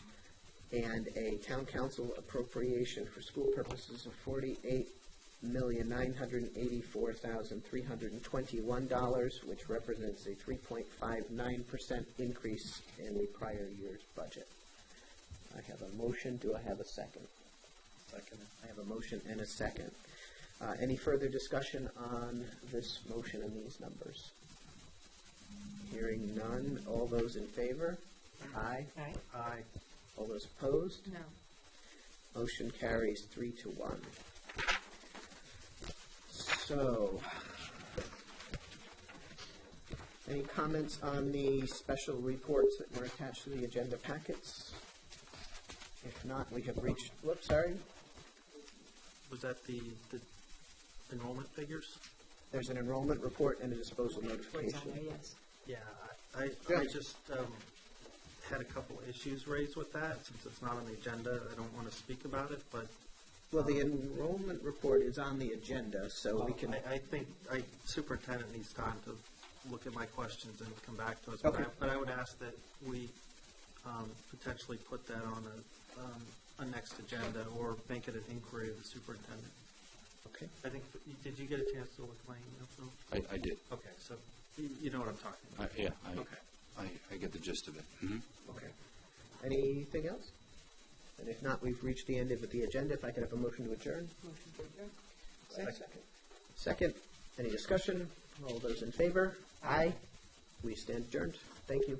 and a town council appropriation for school purposes of $48,984,321, which represents a 3.59% increase in the prior year's budget. I have a motion. Do I have a second? Second. I have a motion and a second. Any further discussion on this motion and these numbers? Hearing none. All those in favor? Aye. Aye. Aye. All those opposed? No. Motion carries 3-1. So, any comments on the special reports that were attached to the agenda packets? If not, we have reached, whoops, sorry. Was that the enrollment figures? There's an enrollment report and a disposal What's on notification. there, yes. Yeah, I just had a couple issues raised with that. Since it's not on the agenda, I don't want to speak about it, but. Well, the enrollment report is on the agenda, so we can. I think superintendent needs time to look at my questions and come back to us. Okay. But I would ask that we potentially put that on a next agenda or make it an inquiry of the superintendent. Okay. I think, did you get a chance to look at my email, Phil? I did. Okay, so you know what I'm talking about. Yeah, Okay. I get the gist of it. Mm-hmm. Okay. Anything else? And if not, we've reached the end of the agenda. If I could have a motion to adjourn. Motion to adjourn. Second. Any discussion? All those in favor? Aye. We stand adjourned. Thank you.